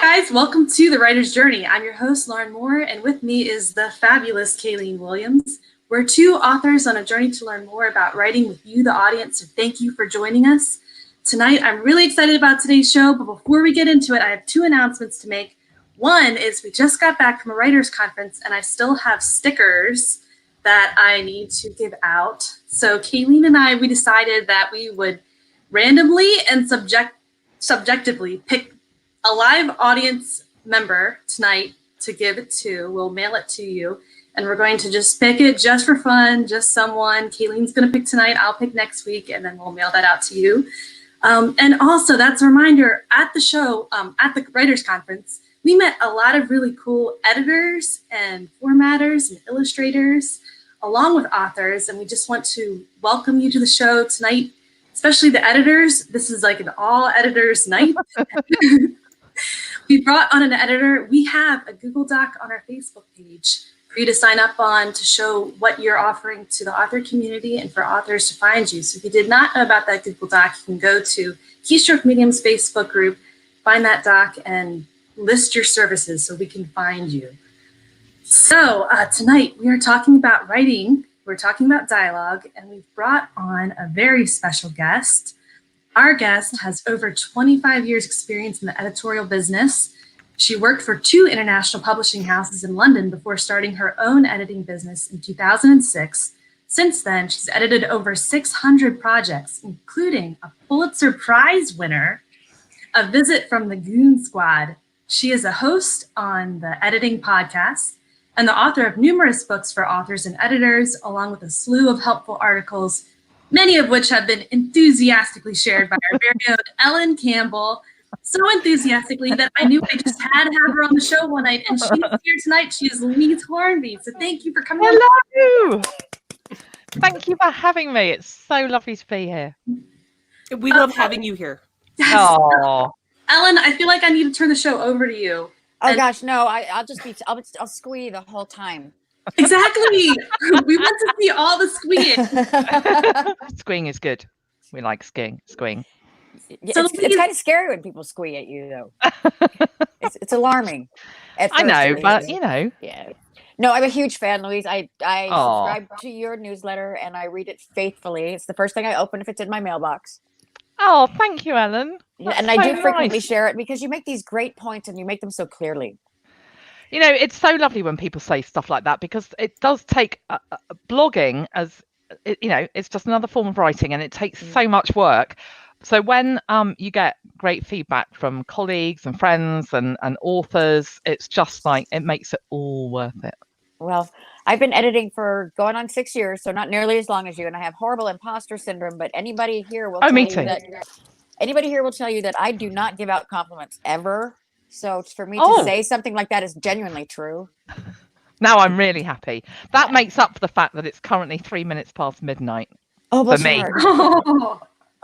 Guys, welcome to The Writer's Journey. I'm your host, Lauren Moore, and with me is the fabulous Kayleen Williams. We're two authors on a journey to learn more about writing with you, the audience, so thank you for joining us. Tonight, I'm really excited about today's show, but before we get into it, I have two announcements to make. One is we just got back from a writer's conference, and I still have stickers that I need to give out. So Kayleen and I, we decided that we would randomly and subjectively pick a live audience member tonight to give it to. We'll mail it to you, and we're going to just pick it just for fun, just someone. Kayleen's going to pick tonight, I'll pick next week, and then we'll mail that out to you. And also, that's a reminder, at the show, at the Writers Conference, we met a lot of really cool editors and formatters and illustrators, along with authors, and we just want to welcome you to the show tonight, especially the editors. This is like an all editors night. We brought on an editor. We have a Google Doc on our Facebook page for you to sign up on to show what you're offering to the author community and for authors to find you. So if you did not know about that Google Doc, you can go to Keystroke Medium's Facebook group, find that doc, and list your services so we can find you. So tonight we are talking about writing, we're talking about dialogue, and we've brought on a very special guest. Our guest has over 25 years experience in the editorial business. She worked for 2 international publishing houses in London before starting her own editing business in 2006. Since then, she's edited over 600 projects, including a Pulitzer Prize winner, A Visit from the Goon Squad. She is a host on the Editing Podcast and the author of numerous books for authors and editors, along with a slew of helpful articles, many of which have been enthusiastically shared by our very own Ellen Campbell, so enthusiastically that I knew I just had to have her on the show one night, and she's here tonight. She is Louise Harnby, so thank you for coming on. Hello! Thank you for having me. It's so lovely to be here. We love having you here. Yes. Oh, Ellen, I feel like I need to turn the show over to you. Oh gosh, no! I'll squee the whole time. Exactly. We want to see all the squeeing. Squeeing is good. We like squeeing. So it's kind of scary when people squee at you, though. It's alarming. I know, but you know. Yeah. No, I'm a huge fan, Louise. I subscribe to your newsletter and I read it faithfully. It's the first thing I open if it's in my mailbox. Oh, thank you, Ellen. And I do frequently share it because you make these great points and you make them so clearly. You know, it's so lovely when people say stuff like that because it does take blogging as, you know, it's just another form of writing and it takes so much work. So when you get great feedback from colleagues and friends and authors, it's just like, it makes it all worth it. Well, I've been editing for going on 6 years, so not nearly as long as you, and I have horrible imposter syndrome, but anybody here will tell you that I do not give out compliments ever. So for me to say something like that is genuinely true. Now I'm really happy. That makes up for the fact that it's currently 3 minutes past midnight for me.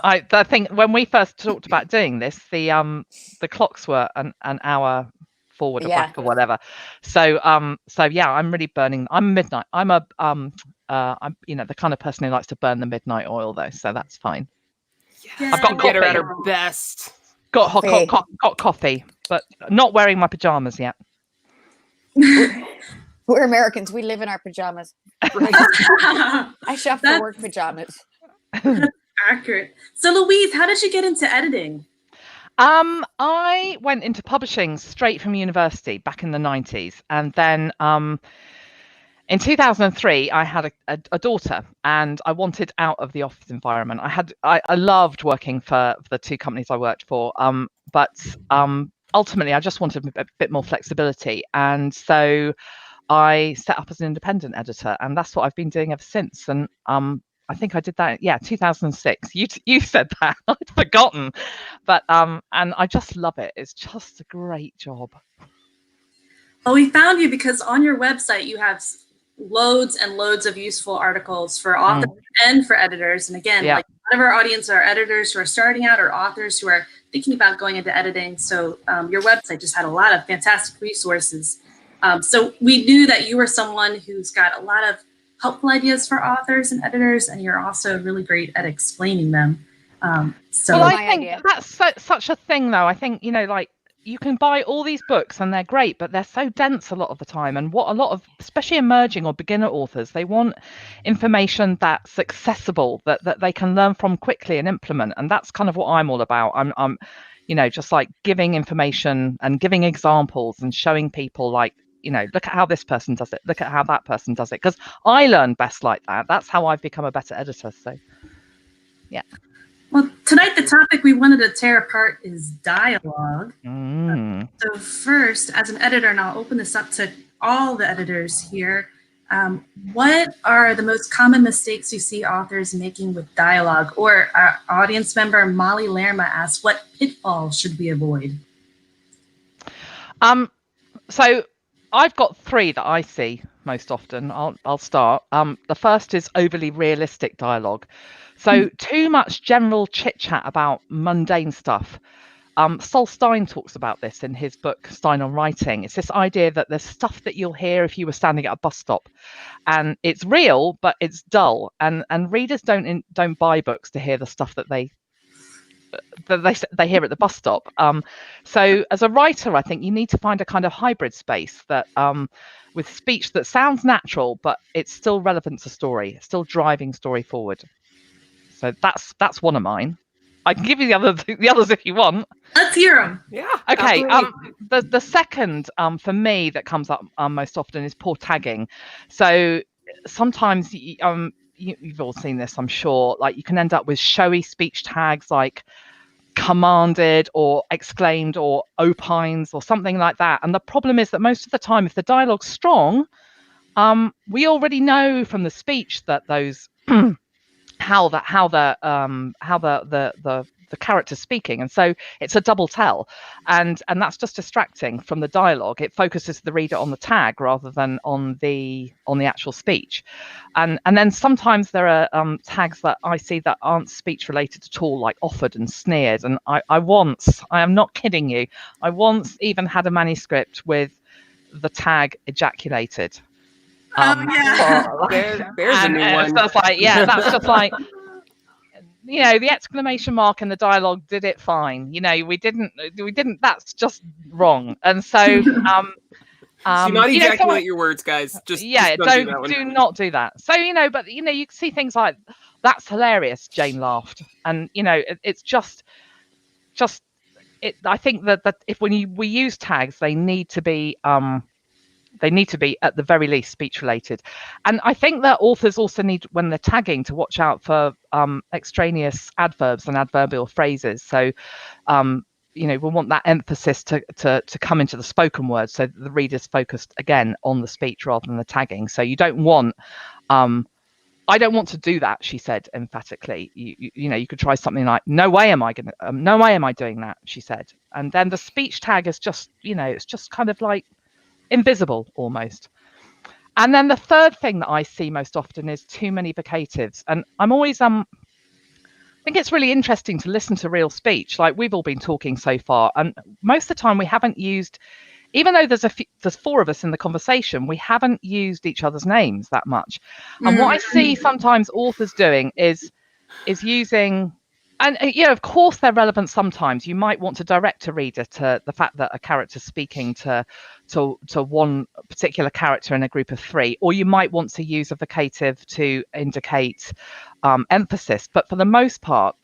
I think when we first talked about doing this, the clocks were an hour forward or back or whatever. So yeah, I'm really burning. I'm midnight. I'm I'm the kind of person who likes to burn the midnight oil though, so that's fine. Yes. I've got to get her at her best. Got hot coffee, but not wearing my pajamas yet. We're Americans. We live in our pajamas. I shop for work pajamas. Accurate. So Louise, how did you get into editing? I went into publishing straight from university back in the 90s. And then in 2003, I had a daughter and I wanted out of the office environment. I loved working for the 2 companies I worked for. But ultimately, I just wanted a bit more flexibility. And so I set up as an independent editor. And that's what I've been doing ever since. And I think I did that, 2006. You said that, I'd forgotten. But and I just love it. It's just a great job. Well, we found you because on your website you have loads and loads of useful articles for authors and for editors. And again, like a lot of our audience are editors who are starting out or authors who are thinking about going into editing. So your website just had a lot of fantastic resources. So we knew that you were someone who's got a lot of helpful ideas for authors and editors, and you're also really great at explaining them. Well, I think that's such a thing, though. I think, you know, like you can buy all these books and they're great, but they're so dense a lot of the time. And what a lot of, especially emerging or beginner authors, they want information that's accessible, that they can learn from quickly and implement. And that's kind of what I'm all about. I'm just like giving information and giving examples and showing people, like, look at how this person does it, look at how that person does it, because I learn best like that. That's how I've become a better editor. So yeah. Well, tonight the topic we wanted to tear apart is dialogue. So first, as an editor, and I'll open this up to all the editors here, what are the most common mistakes you see authors making with dialogue? Or our audience member Molly Lerma asks, what pitfalls should we avoid? So I've got 3 that I see most often. I'll start. The first is overly realistic dialogue. So too much general chit chat about mundane stuff. Sol Stein talks about this in his book Stein on Writing. It's this idea that there's stuff that you'll hear if you were standing at a bus stop, and it's real, but it's dull. And readers don't buy books to hear the stuff that they hear at the bus stop. So as a writer, I think you need to find a kind of hybrid space that with speech that sounds natural, but it's still relevant to story, still driving story forward. So that's one of mine. I can give you the others if you want. Let's hear them. Yeah. Okay. The second for me that comes up most often is poor tagging. So sometimes you've all seen this, I'm sure. Like, you can end up with showy speech tags like commanded or exclaimed or opines or something like that. And the problem is that most of the time, if the dialogue's strong, we already know from the speech that those how the character's speaking, and so it's a double tell, and that's just distracting from the dialogue. It focuses the reader on the tag rather than on the actual speech, and then sometimes there are tags that I see that aren't speech related at all, like offered and sneered. And I am not kidding you, I once even had a manuscript with the tag ejaculated. There's a new one. That's like, that's just like, the exclamation mark in the dialogue did it fine. We didn't. That's just wrong. And so, do not ejaculate your words, guys. Just do not do that. So but you see things like, that's hilarious, Jane laughed, and it's just it. I think that if we use tags, they need to be at the very least speech related. And I think that authors also need, when they're tagging, to watch out for extraneous adverbs and adverbial phrases. So we want that emphasis to come into the spoken word, so that the reader's focused again on the speech rather than the tagging. So you don't want I don't want to do that, she said emphatically. You could try something like, no way am I doing that, she said. And then the speech tag is just, it's just kind of like invisible almost. And then the third thing that I see most often is too many vocatives. And I'm always I think it's really interesting to listen to real speech, like we've all been talking so far, and most of the time we haven't used, even though there's 4 of us in the conversation, we haven't used each other's names that much. And what I see sometimes authors doing is using, and of course they're relevant sometimes. You might want to direct a reader to the fact that a character's speaking to one particular character in a group of 3, or you might want to use a vocative to indicate emphasis. But for the most part,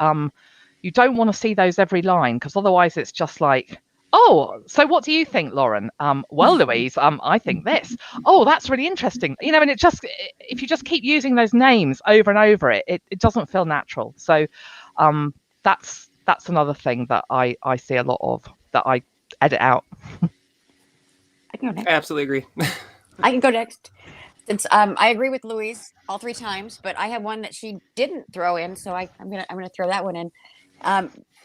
you don't want to see those every line, because otherwise it's just like, oh, so what do you think, Lauren? Well, Louise, I think this. Oh, that's really interesting. And it just, if you just keep using those names over and over, it doesn't feel natural. So that's another thing that I see a lot of, that I edit out. I can go next. I absolutely agree. I can go next. Since I agree with Louise all 3 times, but I have one that she didn't throw in, so I'm gonna throw that one in.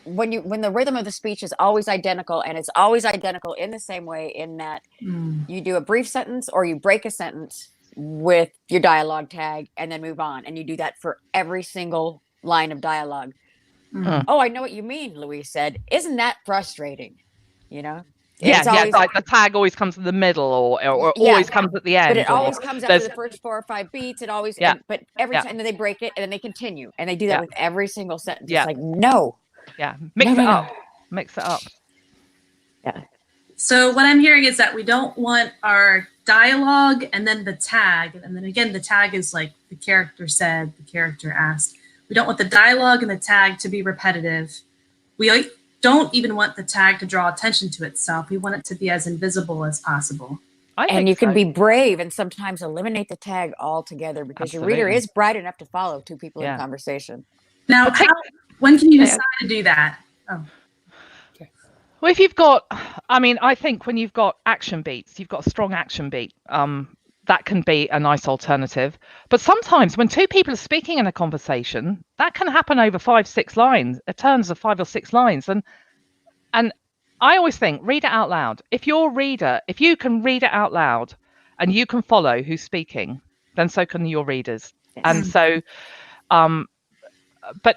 When the rhythm of the speech is always identical, and it's always identical in the same way, in that you do a brief sentence or you break a sentence with your dialogue tag and then move on, and you do that for every single line of dialogue. Oh, I know what you mean, Louise said. Isn't that frustrating? Like the tag always comes in the middle, or always comes at the end. But it always comes after the first 4 or 5 beats. It always, but every time, and then they break it, and then they continue, and they do that with every single sentence. It's like, no. Mix it up. Yeah. So what I'm hearing is that we don't want our dialogue and then the tag. And then again, the tag is like the character said, the character asked. We don't want the dialogue and the tag to be repetitive. We don't even want the tag to draw attention to itself. We want it to be as invisible as possible. And you can be brave and sometimes eliminate the tag altogether because your reader is bright enough to follow two people in conversation. Now, when can you decide to do that? Oh. Well, if you've got, I mean, I think when you've got action beats, you've got a strong action beat. That can be a nice alternative. But sometimes when two people are speaking in a conversation, that can happen over 5-6 lines, turns of 5 or 6 lines. And I always think, read it out loud. If you can read it out loud and you can follow who's speaking, then so can your readers. Yes. And so, but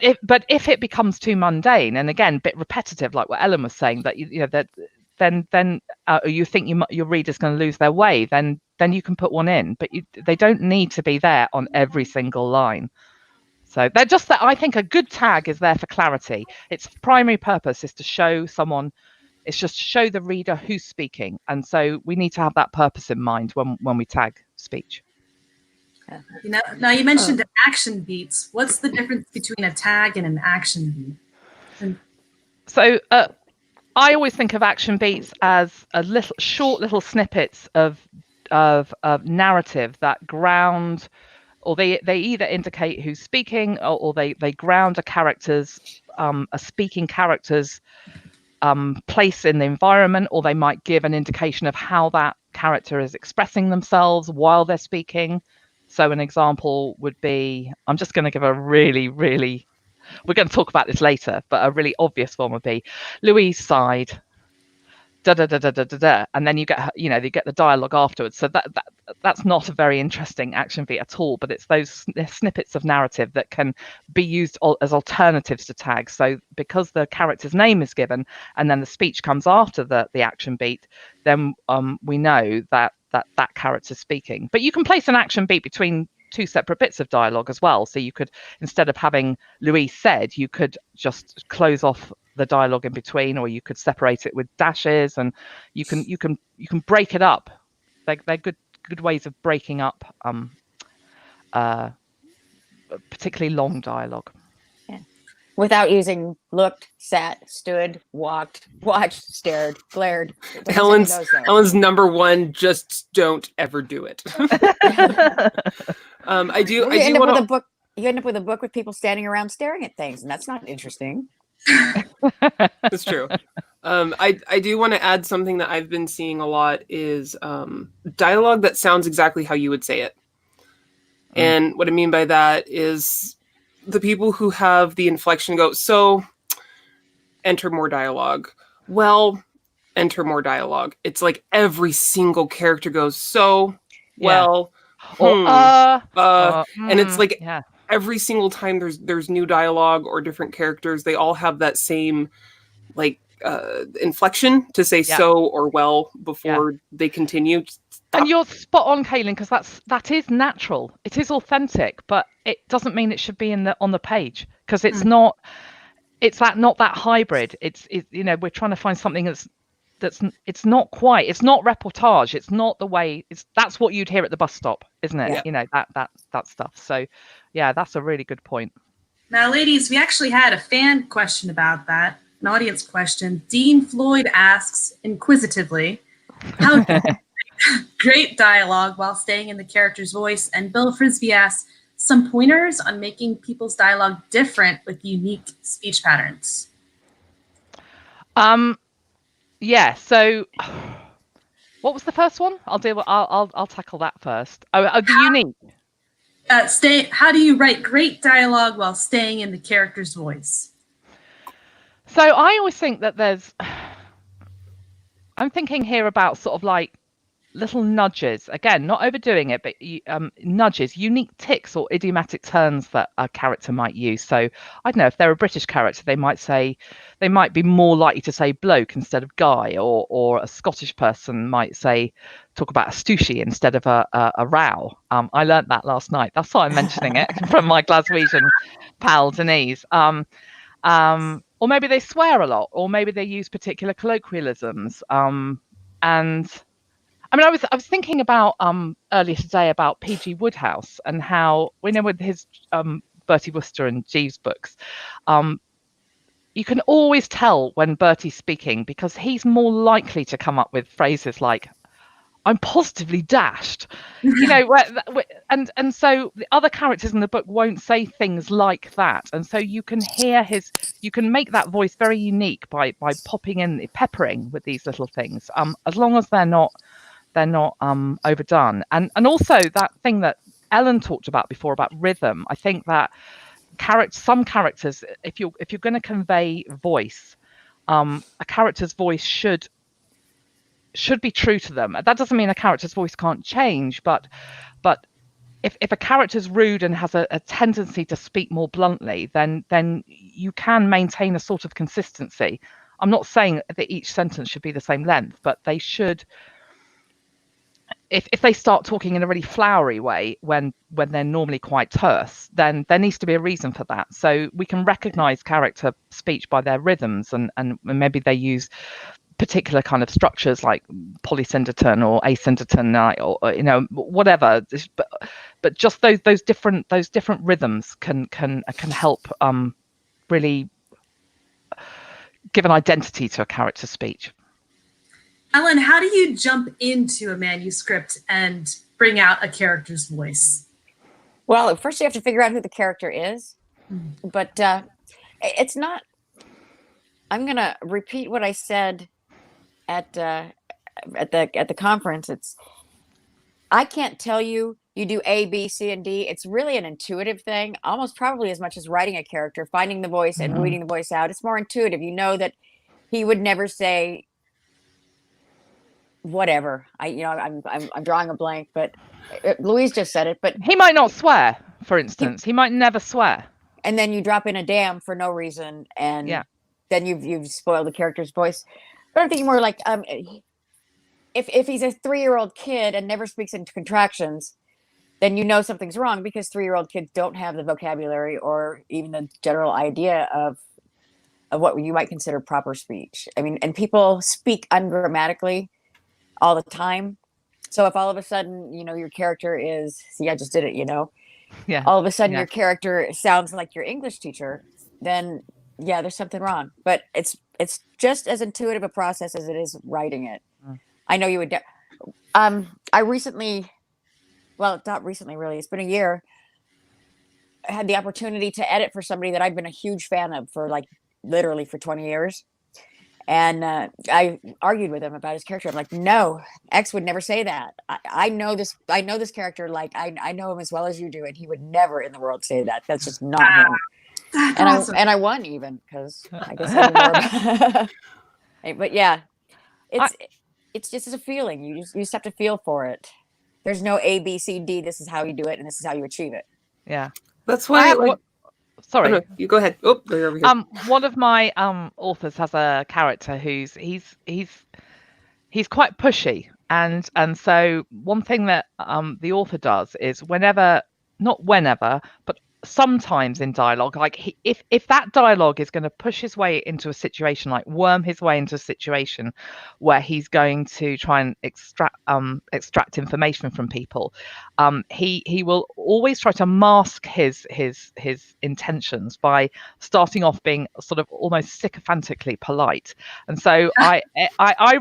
if it becomes too mundane and again, a bit repetitive, like what Ellen was saying, that then you think your reader's going to lose their way, then you can put one in, but they don't need to be there on every single line. So they're just that. I think a good tag is there for clarity. Its primary purpose is to show someone. It's just to show the reader who's speaking, and so we need to have that purpose in mind when we tag speech. Now you mentioned action beats. What's the difference between a tag and an action beat? So I always think of action beats as short little snippets of narrative that ground, or they either indicate who's speaking, or they ground a speaking character's place in the environment, or they might give an indication of how that character is expressing themselves while they're speaking. So an example would be, I'm just going to give a really, we're going to talk about this later, but a really obvious one would be Louise sighed, da da da da da da da, and then you get the dialogue afterwards. So that's not a very interesting action beat at all, but it's those snippets of narrative that can be used as alternatives to tags. So because the character's name is given and then the speech comes after the action beat, then we know that character's speaking. But you can place an action beat between two separate bits of dialogue as well. So you could, instead of having Louise said, you could just close off the dialogue in between, or you could separate it with dashes, and you can break it up. They're good ways of breaking up particularly long dialogue. Yeah. Without using looked, sat, stood, walked, watched, stared, glared. Helen's number one, just don't ever do it. You end up with a book with people standing around staring at things, and that's not interesting. That's true. I do want to add something that I've been seeing a lot is dialogue that sounds exactly how you would say it. And what I mean by that is the people who have the inflection go, so enter more dialogue. Well, enter more dialogue. It's like every single character goes, so, well, and it's like every single time there's new dialogue or different characters, they all have that same inflection to say so or well before they continue. And you're spot on, Kaylin, because that is natural. It is authentic, but it doesn't mean it should be on the page, because it's not. It's not that hybrid. It's we're trying to find something that's it's not quite. It's not reportage. It's not the way. That's what you'd hear at the bus stop, isn't it? Yeah. That stuff. So, yeah, that's a really good point. Now, ladies, we actually had a fan question about that, an audience question. Dean Floyd asks inquisitively, how great dialogue while staying in the character's voice. And Bill Frisbee asks, some pointers on making people's dialogue different with unique speech patterns. Yeah. So, what was the first one? I'll tackle that first. The unique. How do you write great dialogue while staying in the character's voice? So I always think that I'm thinking here about sort of like little nudges, again, not overdoing it, but nudges, unique ticks or idiomatic turns that a character might use. So I don't know, if they're a British character, they might be more likely to say bloke instead of guy, or a Scottish person might talk about a stooshy instead of a row. I learnt that last night. That's why I'm mentioning it from my Glaswegian pal Denise. Or maybe they swear a lot, or maybe they use particular colloquialisms. And I mean, I was thinking about earlier today about P.G. Wodehouse and how, we know with his Bertie Wooster and Jeeves books, you can always tell when Bertie's speaking because he's more likely to come up with phrases like, "I'm positively dashed," you know, and so the other characters in the book won't say things like that, and so you can hear you can make that voice very unique by peppering with these little things, as long as they're not overdone, and also that thing that Ellen talked about before about rhythm. I think that some characters, if you're going to convey voice, a character's voice should be true to them. That doesn't mean a character's voice can't change, but if a character's rude and has a tendency to speak more bluntly, then you can maintain a sort of consistency. I'm not saying that each sentence should be the same length, but they should. If they start talking in a really flowery way when they're normally quite terse, then there needs to be a reason for that. So we can recognize character speech by their rhythms, and maybe they use particular kind of structures like polysyndeton or asyndeton, or you know, whatever. But just those different rhythms can help really give an identity to a character's speech. Ellen, how do you jump into a manuscript and bring out a character's voice? Well, first you have to figure out who the character is, but it's not. I'm going to repeat what I said at the conference. I can't tell you do A, B, C, and D. It's really an intuitive thing, almost probably as much as writing a character, finding the voice and weeding the voice out. It's more intuitive. You know that he would never say whatever. I'm drawing a blank, but Louise just said it. But he might not swear, for instance. He might never swear. And then you drop in a damn for no reason, and then you've spoiled the character's voice. But I'm thinking more like if he's a 3-year-old kid and never speaks in contractions, then you know something's wrong, because 3-year-old kids don't have the vocabulary or even the general idea of what you might consider proper speech. I mean, and people speak ungrammatically all the time. So if all of a sudden, your character is, see, I just did it, all of a sudden your character sounds like your English teacher, then there's something wrong. But it's just as intuitive a process as it is writing it. I know you would. I recently, well, not recently, really, it's been a year, I had the opportunity to edit for somebody that I've been a huge fan of for literally for 20 years. And I argued with him about his character. I'm like, no, X would never say that. I know this character, like I know him as well as you do, and he would never in the world say that. That's just not him. That's and awesome. I won, even, because I guess I knew more about but yeah, it's just a feeling. You just have to feel for it. There's no A, B, C, D. This is how you do it, and this is how you achieve it. Yeah, that's why. Sorry, no, you go ahead. Oh, they're over here. One of my authors has a character who's quite pushy, and so one thing that the author does is not whenever, but sometimes in dialogue, like if that dialogue is going to push his way into a situation, like worm his way into a situation where he's going to try and extract information from people, he will always try to mask his intentions by starting off being sort of almost sycophantically polite. And so I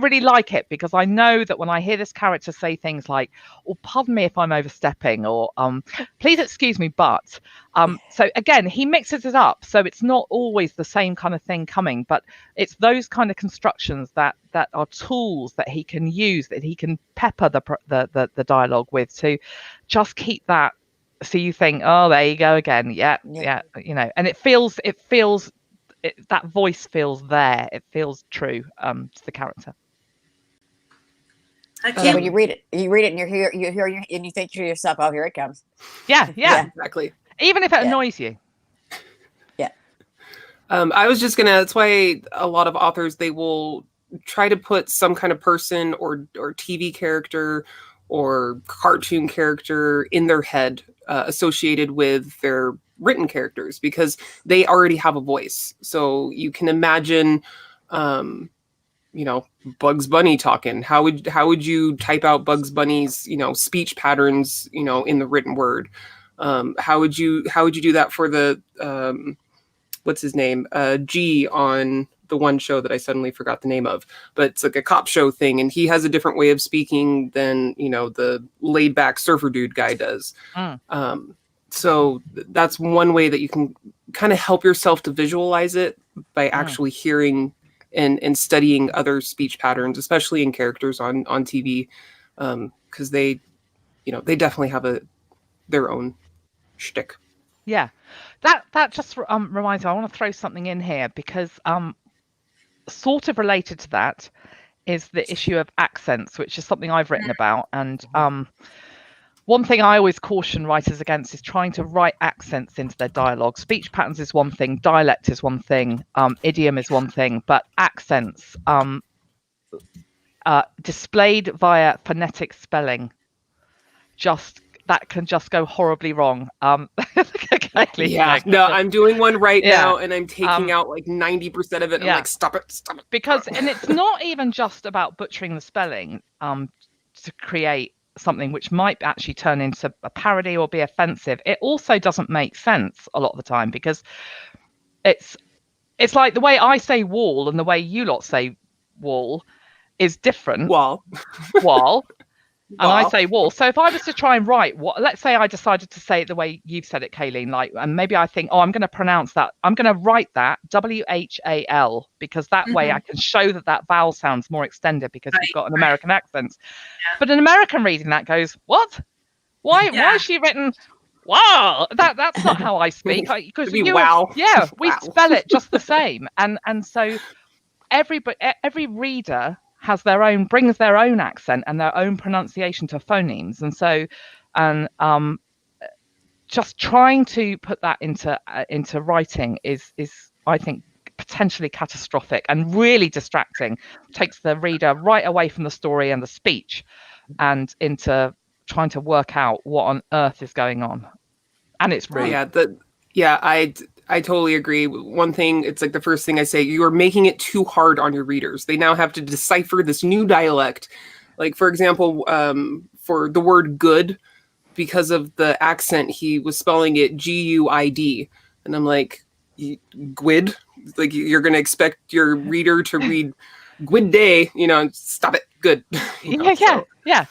really like it, because I know that when I hear this character say things like, "Oh, pardon me if I'm overstepping," or "Please excuse me, but," so again, he mixes it up, so it's not always the same kind of thing coming, but it's those kind of constructions that are tools that he can use, that he can pepper the dialogue with, to just keep that, so you think, oh, there you go again, yeah, and it feels that voice feels there, it feels true to the character. When you read it and you hear and you think to yourself, oh, here it comes. Yeah, exactly. Even if it annoys you. Yeah. I was just gonna. That's why a lot of authors, they will try to put some kind of person or TV character or cartoon character in their head associated with their written characters, because they already have a voice. So you can imagine Bugs Bunny talking? How would you type out Bugs Bunny's, speech patterns, in the written word? How would you do that for the what's his name? G on the one show that I suddenly forgot the name of, but it's like a cop show thing, and he has a different way of speaking than, the laid back surfer dude guy does. So that's one way that you can kind of help yourself to visualize it by actually hearing and studying other speech patterns, especially in characters on TV, because they definitely have their own shtick. Yeah, that just reminds me. I want to throw something in here because sort of related to that is the issue of accents, which is something I've written about. And one thing I always caution writers against is trying to write accents into their dialogue. Speech patterns is one thing, dialect is one thing, idiom is one thing, but accents displayed via phonetic spelling that can just go horribly wrong. I'm doing one right now, and I'm taking out like 90% of it. And I'm like, stop it. Because, and it's not even just about butchering the spelling to create something which might actually turn into a parody or be offensive. It also doesn't make sense a lot of the time, because it's like the way I say wall and the way you lot say wall is different. Wall. And I say wall. So if I was to try and write let's say I decided to say it the way you've said it, Kayleen, and maybe I think, I'm going to pronounce that. I'm going to write that WHAL, because that way I can show that vowel sounds more extended because you've got an American accent. Yeah. But an American reading that goes, what? Why is she written? Wow, that's not how I speak. Because wow. Yeah, we spell it just the same, and so every reader brings their own accent and their own pronunciation to phonemes, and so just trying to put that into writing is I think potentially catastrophic and really distracting. Takes the reader right away from the story and the speech and into trying to work out what on earth is going on, and it's rude. I totally agree. One thing, it's like the first thing I say, you are making it too hard on your readers. They now have to decipher this new dialect. Like, for example, for the word good, because of the accent, he was spelling it Guid. And I'm like, Gwid? Like, you're going to expect your reader to read Gwid day, stop it, good. Yeah.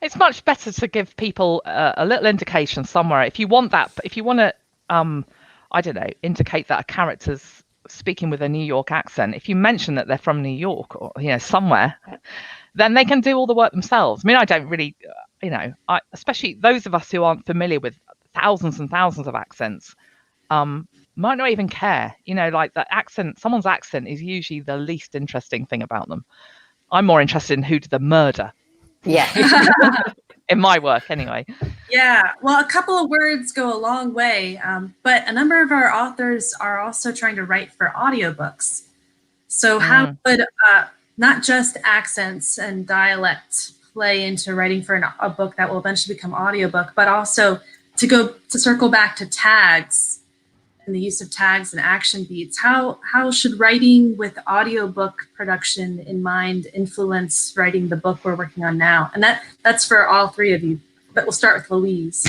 It's much better to give people a little indication somewhere. If you want to, I don't know, indicate that a character's speaking with a New York accent, if you mention that they're from New York or somewhere, then they can do all the work themselves. I mean, I don't really, especially those of us who aren't familiar with thousands and thousands of accents, might not even care. Like the accent, someone's accent is usually the least interesting thing about them. I'm more interested in who did the murder. Yeah. In my work, anyway. Yeah, well, a couple of words go a long way, but a number of our authors are also trying to write for audiobooks. So how would not just accents and dialect play into writing for a book that will eventually become audiobook, but also to circle back to tags and the use of tags and action beats? How should writing with audiobook production in mind influence writing the book we're working on now? And that's for all three of you, but we'll start with Louise.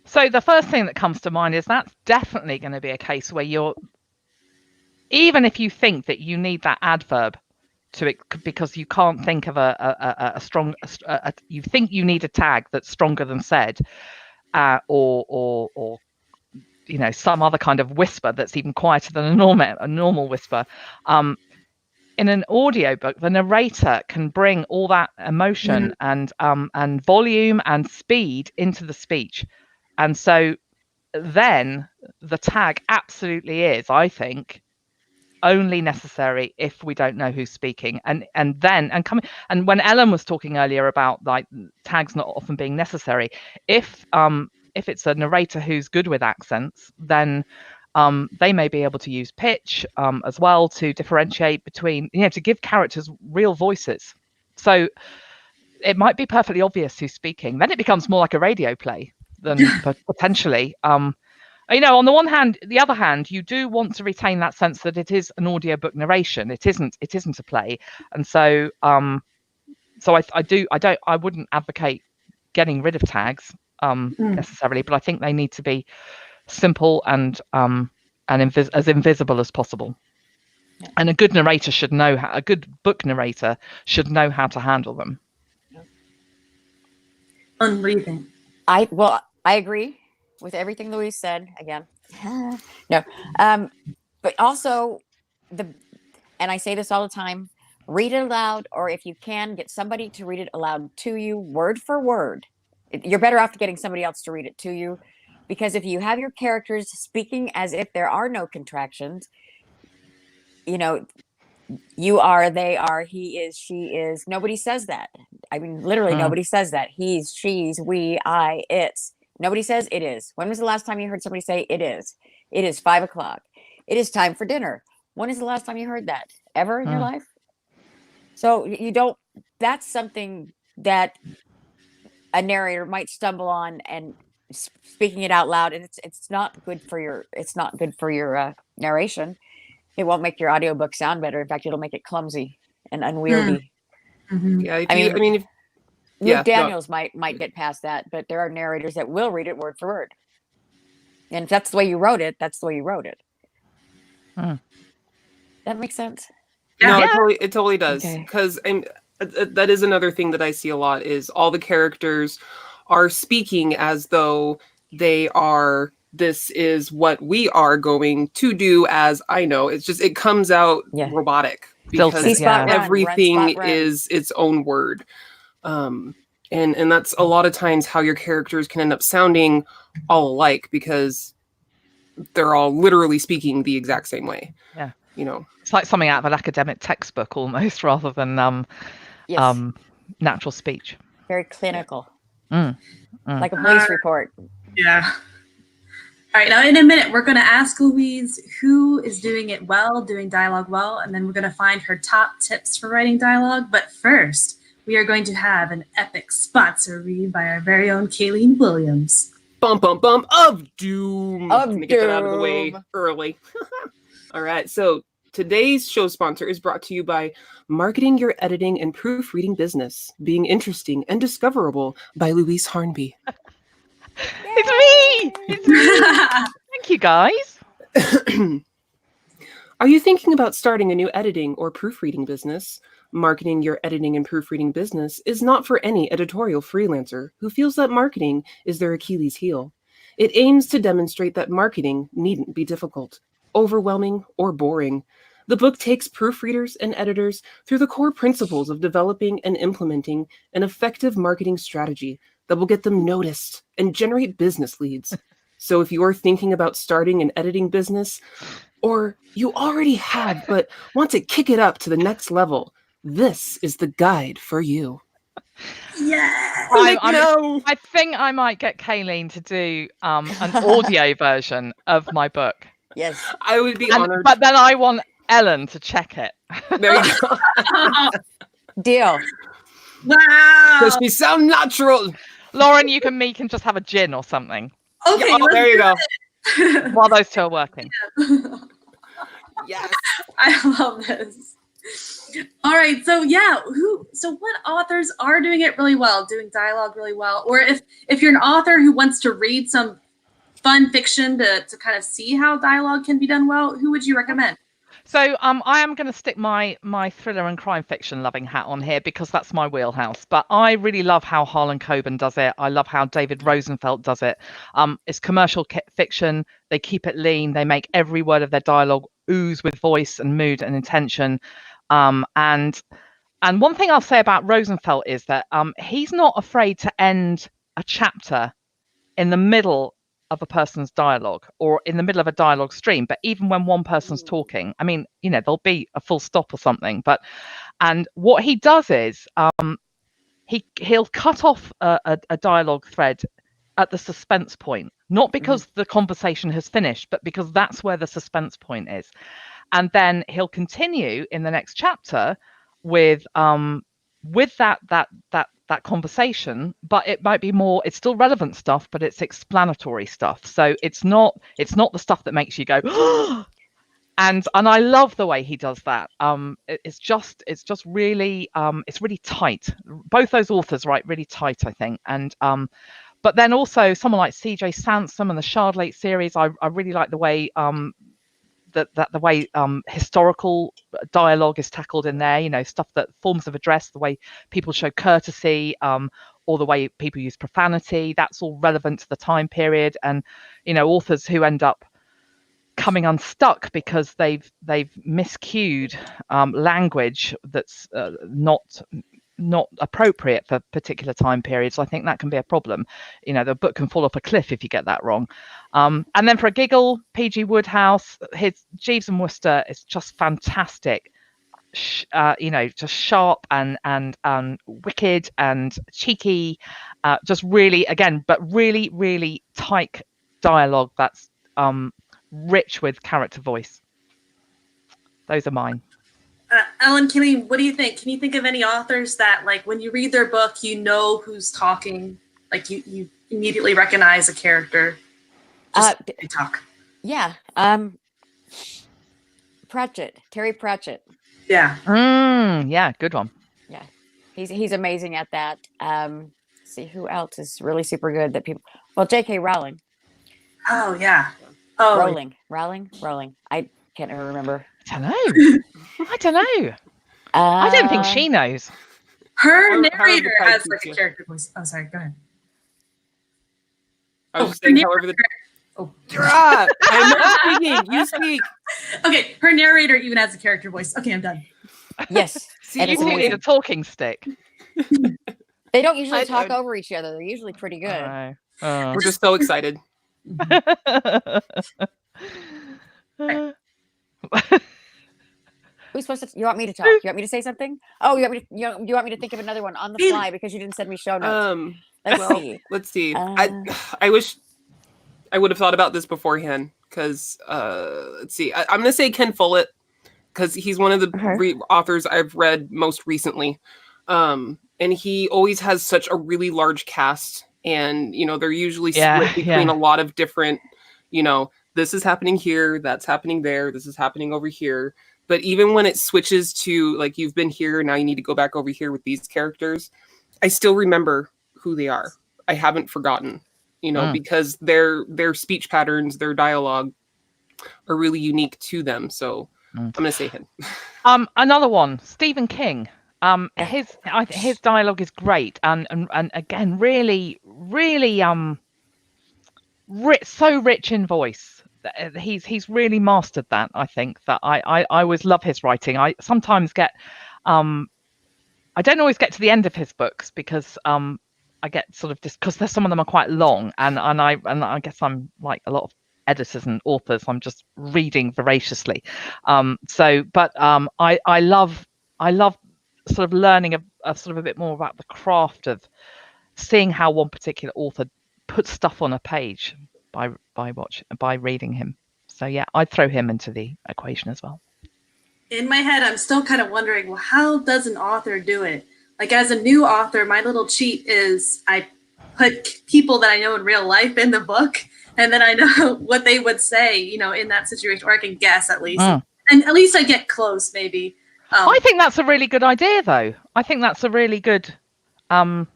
So the first thing that comes to mind is that's definitely going to be a case where even if you think that you need that adverb to it because you can't think of a strong, you think you need a tag that's stronger than said, or some other kind of whisper that's even quieter than a normal whisper. In an audiobook, the narrator can bring all that emotion and volume and speed into the speech, and so then the tag absolutely is, I think, only necessary if we don't know who's speaking. And when Ellen was talking earlier about like tags not often being necessary, if it's a narrator who's good with accents, then they may be able to use pitch as well to differentiate between, to give characters real voices. So it might be perfectly obvious who's speaking. Then it becomes more like a radio play than potentially. On the one hand, the other hand, you do want to retain that sense that it is an audiobook narration. It isn't a play. And so I wouldn't advocate getting rid of tags necessarily, but I think they need to be simple and as invisible as possible. Yeah. And a good narrator should know a good book narrator should know how to handle them. Unbreathing. I agree with everything Louise said. Again, no, but also and I say this all the time: read it aloud, or if you can, get somebody to read it aloud to you, word for word. You're better off getting somebody else to read it to you, because if you have your characters speaking as if there are no contractions, you are, they are, he is, she is. Nobody says that. I mean, literally, nobody says that. He's, she's, we, I, it's. Nobody says it is. When was the last time you heard somebody say it is? It is 5 o'clock. It is time for dinner. When is the last time you heard that? Ever in your life? So you don't. That's something that a narrator might stumble on, and speaking it out loud, and it's not good for your narration. It won't make your audiobook sound better. In fact, it'll make it clumsy and unwieldy. Yeah, Luke Daniels might get past that, but there are narrators that will read it word for word. And if that's the way you wrote it, that's the way you wrote it. That makes sense? No, it totally does. Because that is another thing that I see a lot is all the characters are speaking as though they are, this is what we are going to do, as I know. It's just, it comes out robotic because everything is its own word. And that's a lot of times how your characters can end up sounding all alike, because they're all literally speaking the exact same way. Yeah. It's like something out of an academic textbook almost, rather than natural speech. Very clinical. Like a police report. Yeah. All right, now in a minute, we're going to ask Louise who is doing it well, doing dialogue well, and then we're going to find her top tips for writing dialogue. But first, we are going to have an epic sponsor read by our very own Kayleen Williams. Bum, bum, bum of doom. Let me get that out of the way early. All right, so today's show sponsor is brought to you by Marketing Your Editing and Proofreading Business, Being Interesting and Discoverable by Louise Harnby. It's me! Thank you, guys. Are you thinking about starting a new editing or proofreading business? Marketing Your Editing and Proofreading Business is not for any editorial freelancer who feels that marketing is their Achilles heel. It aims to demonstrate that marketing needn't be difficult, overwhelming, or boring. The book takes proofreaders and editors through the core principles of developing and implementing an effective marketing strategy that will get them noticed and generate business leads. So if you are thinking about starting an editing business, or you already have but want to kick it up to the next level, this is the guide for you. Yeah. I think I might get Kayleen to do an audio version of my book. Yes. I would be honored. But then I want Ellen to check it. There you go. Deal. Wow. Does she sound natural? Lauren, you can just have a gin or something. Okay. Oh, there you go. While those two are working. Yes. I love this. All right. So what authors are doing it really well, doing dialogue really well? Or if you're an author who wants to read some fun fiction to kind of see how dialogue can be done well, who would you recommend? So I am going to stick my thriller and crime fiction loving hat on here because that's my wheelhouse. But I really love how Harlan Coben does it. I love how David Rosenfeld does it. It's commercial fiction. They keep it lean. They make every word of their dialogue ooze with voice and mood and intention. And one thing I'll say about Rosenfeld is that he's not afraid to end a chapter in the middle of a person's dialogue or in the middle of a dialogue stream. But even when one person's talking, I mean, there'll be a full stop or something. And what he does is he'll cut off a dialogue thread at the suspense point, not because the conversation has finished, but because that's where the suspense point is. And then he'll continue in the next chapter with that that conversation, but it might be more, it's still relevant stuff, but it's explanatory stuff. So it's not the stuff that makes you go and I love the way he does that. It's just really it's really tight. Both those authors write really tight, I think. And but then also someone like CJ Sansom and the Shardlake series, I really like the way the way historical dialogue is tackled in there, you know, stuff that forms of address, the way people show courtesy, or the way people use profanity, that's all relevant to the time period. And, you know, authors who end up coming unstuck because they've miscued language that's not appropriate for particular time periods. I think that can be a problem. You know, the book can fall off a cliff if you get that wrong. And then for a giggle, P.G. Wodehouse, his Jeeves and Wooster is just fantastic. You know, just sharp and wicked and cheeky. Just really, again, but really, really tight dialogue that's rich with character voice. Those are mine. Ellen, what do you think? Can you think of any authors that, like, when you read their book, you know who's talking? Like, you immediately recognize a character. Just they talk. Yeah. Terry Pratchett. Yeah. Yeah, good one. Yeah. He's amazing at that. See who else is really super good that people. Well, J.K. Rowling. Oh yeah. Oh. Rowling. I can't ever remember. I don't know. I don't think she knows. Her narrator has like a character voice. Oh, sorry. Go ahead. I was just saying, however, drab. I'm not speaking. You speak. Okay, her narrator even has a character voice. Okay, I'm done. Yes. See, you need a talking stick. They don't usually talk over each other. They're usually pretty good. We're just so excited. Who's supposed to? You want me to talk? You want me to say something? Oh, you want me to think of another one on the fly because you didn't send me show notes. Let's see. I wish I would have thought about this beforehand because let's see. I'm gonna say Ken Follett because he's one of the authors I've read most recently, and he always has such a really large cast, and you know they're usually split between a lot of different, you know, this is happening here, that's happening there, this is happening over here. But even when it switches to like you've been here, now you need to go back over here with these characters, I still remember who they are. I haven't forgotten, you know, because their speech patterns, their dialogue are really unique to them. So I'm going to say him. Another one, Stephen King. His dialogue is great and again really so rich in voice. He's really mastered that. I think that I always love his writing. I sometimes get I don't always get to the end of his books because I get sort of just because some of them are quite long and I guess I'm like a lot of editors and authors, I'm just reading voraciously. But I love sort of learning a sort of a bit more about the craft of seeing how one particular author puts stuff on a page by reading him. So yeah, I'd throw him into the equation as well. In my head, I'm still kind of wondering, well, how does an author do it? Like as a new author, my little cheat is I put people that I know in real life in the book, and then I know what they would say, you know, in that situation, or I can guess at least. And at least I get close, maybe. I think that's a really good idea, though. I think that's a really good. Are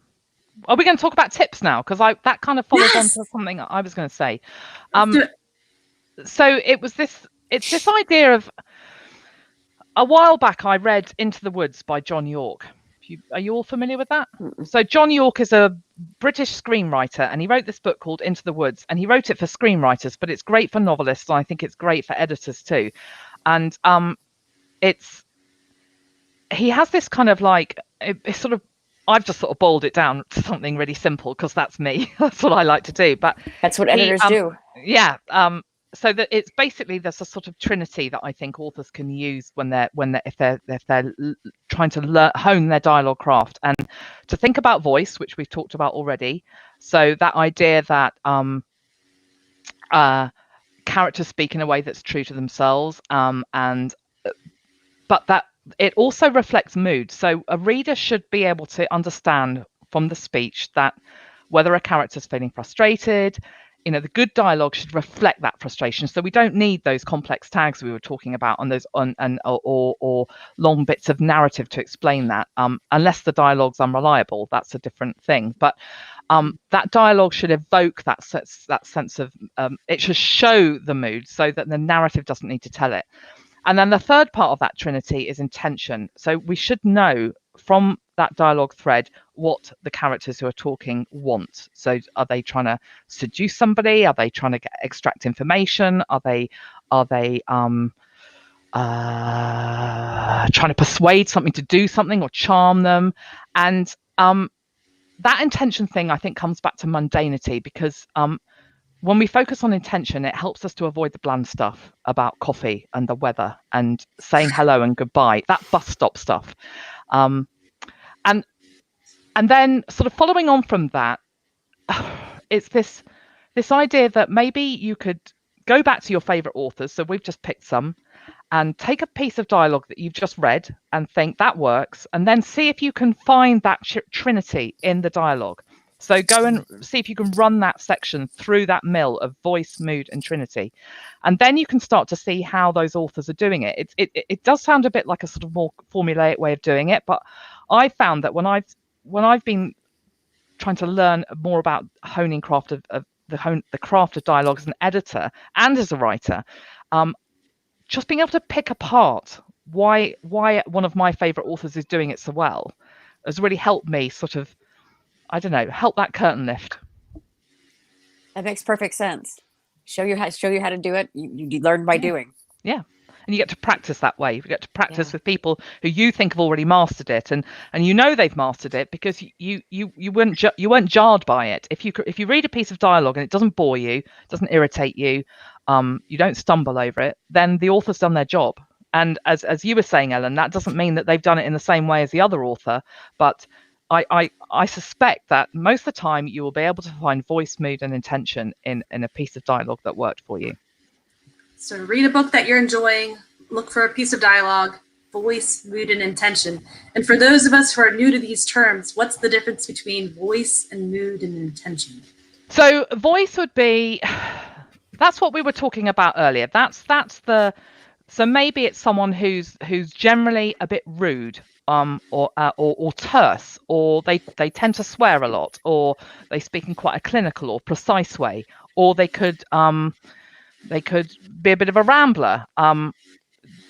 we going to talk about tips now? Because that kind of follows on to something I was going to say. So it's this idea of a while back I read Into the Woods by John Yorke. Are you all familiar with that? So John Yorke is a British screenwriter, and he wrote this book called Into the Woods, and he wrote it for screenwriters, but it's great for novelists, and I think it's great for editors too. And he has this kind of like it's sort of. I've just sort of boiled it down to something really simple because that's me. That's what I like to do. But that's what editors do. Yeah. So that it's basically there's a sort of trinity that I think authors can use if they're trying to hone their dialogue craft, and to think about voice, which we've talked about already. So that idea that characters speak in a way that's true to themselves, but that it also reflects mood. So a reader should be able to understand from the speech that whether a character's feeling frustrated, the good dialogue should reflect that frustration. So we don't need those complex tags we were talking about on those or long bits of narrative to explain that, unless the dialogue's unreliable. That's a different thing. But that dialogue should evoke that sense of it should show the mood so that the narrative doesn't need to tell it. And then the third part of that trinity is intention. So we should know from that dialogue thread what the characters who are talking want. So are they trying to seduce somebody? Are they trying to extract information? Are they trying to persuade something to do something or charm them? And that intention thing, I think, comes back to mundanity, because when we focus on intention, it helps us to avoid the bland stuff about coffee and the weather and saying hello and goodbye, that bus stop stuff. And then sort of following on from that, it's this idea that maybe you could go back to your favorite authors. So we've just picked some, and take a piece of dialogue that you've just read and think that works, and then see if you can find that trinity in the dialogue. So go and see if you can run that section through that mill of voice, mood, and trinity. And then you can start to see how those authors are doing it. It does sound a bit like a sort of more formulaic way of doing it, but I found that when I've been trying to learn more about honing craft of the craft of dialogue as an editor and as a writer, just being able to pick apart why one of my favorite authors is doing it so well has really helped me sort of, I don't know, help that curtain lift. That makes perfect sense. Show you how to do it. You learn by doing. Yeah. And you get to practice that way. You get to practice with people who you think have already mastered it, and they've mastered it because you weren't jarred by it. If you read a piece of dialogue and it doesn't bore you, doesn't irritate you, you don't stumble over it, then the author's done their job. And as you were saying, Ellen, that doesn't mean that they've done it in the same way as the other author, but I suspect that most of the time you will be able to find voice, mood, and intention in a piece of dialogue that worked for you. So read a book that you're enjoying, look for a piece of dialogue, voice, mood, and intention. And for those of us who are new to these terms, what's the difference between voice and mood and intention? So voice would be, that's what we were talking about earlier. So maybe it's someone who's generally a bit rude, or terse, or they tend to swear a lot, or they speak in quite a clinical or precise way, or they could be a bit of a rambler.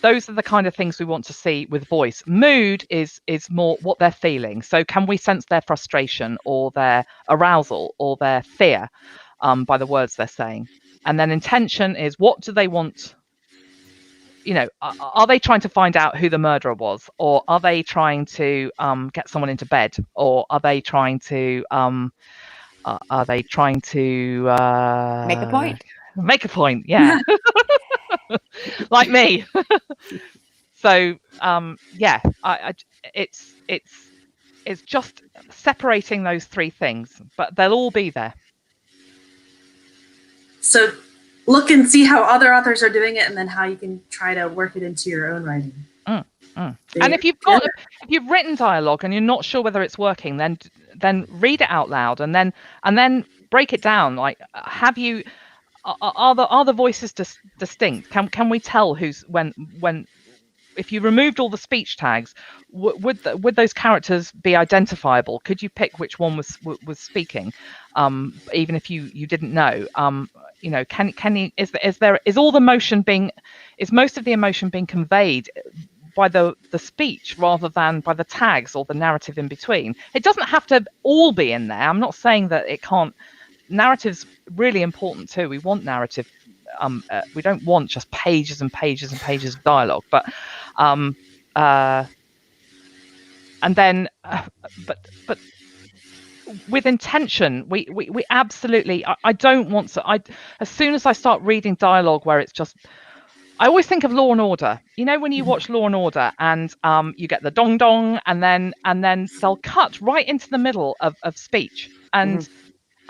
Those are the kind of things we want to see with voice. Mood is more what they're feeling. So can we sense their frustration or their arousal or their fear by the words they're saying? And then intention is, what do they want? Are they trying to find out who the murderer was, or are they trying to get someone into bed, or are they trying to Make a point? Make a point, yeah. Like me. So it's just separating those three things, but they'll all be there. So look and see how other authors are doing it, and then how you can try to work it into your own writing. And if you've written dialogue and you're not sure whether it's working, then read it out loud, and then break it down. Like, are the voices distinct? Can we tell who's when if you removed all the speech tags, would those characters be identifiable? Could you pick which one was speaking, even if you didn't know? Can you, is all the emotion is most of the emotion being conveyed by the speech rather than by the tags or the narrative in between? It doesn't have to all be in there. I'm not saying that it can't. Narrative's really important too. We want narrative. We don't want just pages and pages and pages of dialogue, but with intention, we absolutely. I don't want to. As soon as I start reading dialogue where it's just, I always think of Law and Order. When you watch Law and Order, and you get the dong dong, and then they'll cut right into the middle of speech, and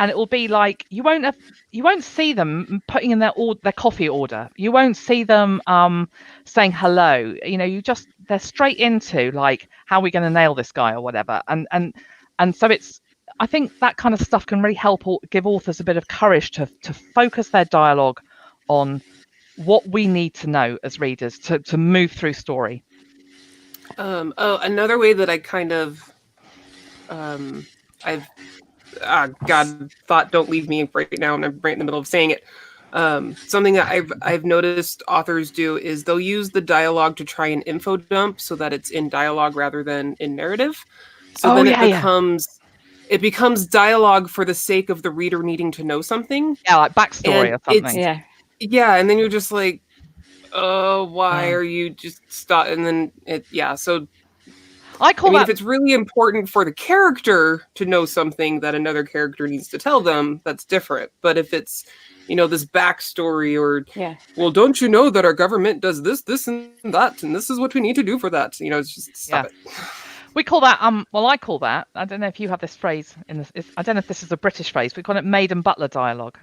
it will be like you won't see them putting in their coffee order. You won't see them saying hello. They're straight into like, how are we going to nail this guy or whatever. And And so I think that kind of stuff can really help give authors a bit of courage to focus their dialogue on what we need to know as readers to move through story. Another way that I kind of God, thought don't leave me right now, and I'm right in the middle of saying it. Something that I've noticed authors do is they'll use the dialogue to try and info dump so that it's in dialogue rather than in narrative. So then it becomes dialogue for the sake of the reader needing to know something. Yeah, like backstory or something. Yeah, and then you're just like, oh, why are you just stop? And then so I mean, if it's really important for the character to know something that another character needs to tell them, that's different. But if it's, this backstory or, well, don't you know that our government does this, this, and that, and this is what we need to do for that? It's just stop it. We call that, I call that, I don't know if you have this phrase in this, I don't know if this is a British phrase, we call it maid and butler dialogue.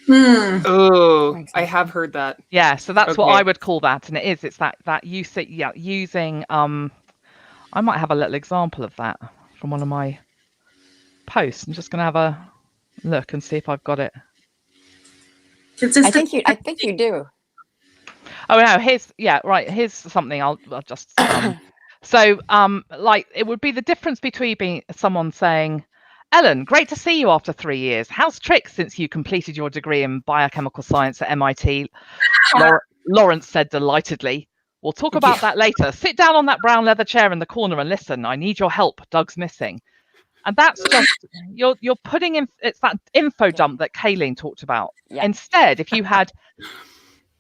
Oh, I have heard that. Yeah, so that's what I would call that. And it's that using, I might have a little example of that from one of my posts. I'm just going to have a look and see if I've got it. I think you do. Oh no, here's something I'll just so like it would be the difference between someone saying, Ellen, great to see you after 3 years. How's tricks since you completed your degree in biochemical science at MIT? Lawrence said delightedly. We'll talk about that later. Sit down on that brown leather chair in the corner and listen. I need your help. Doug's missing. And that's just, you're putting in, it's that info dump that Kayleen talked about. Yeah. Instead, if you had,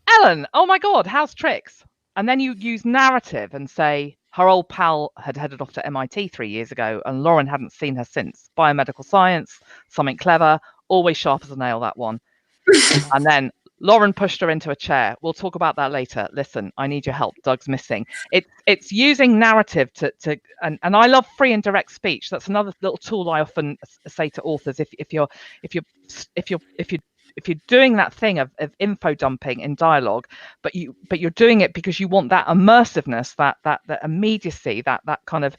Ellen, oh my God, how's tricks? And then you use narrative and say, her old pal had headed off to MIT 3 years ago and Lauren hadn't seen her since. Biomedical science, something clever, always sharp as a nail, that one. And then Lauren pushed her into a chair. We'll talk about that later. Listen, I need your help. Doug's missing. It's using narrative and I love free and direct speech. That's another little tool I often say to authors. If you're doing that thing of info dumping in dialogue, but you're doing it because you want that immersiveness, that immediacy, that kind of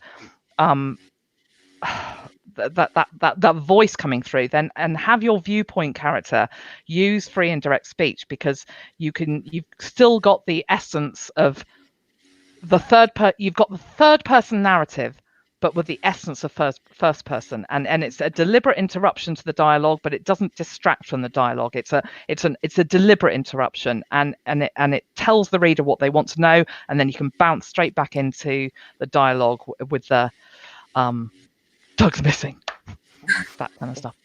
that voice coming through, then, and have your viewpoint character use free and direct speech, because you've still got the essence of you've got the third person narrative, but with the essence of first person, and it's a deliberate interruption to the dialogue, but it doesn't distract from the dialogue. It's a deliberate interruption, and it tells the reader what they want to know, and then you can bounce straight back into the dialogue with the Doug's missing, that kind of stuff.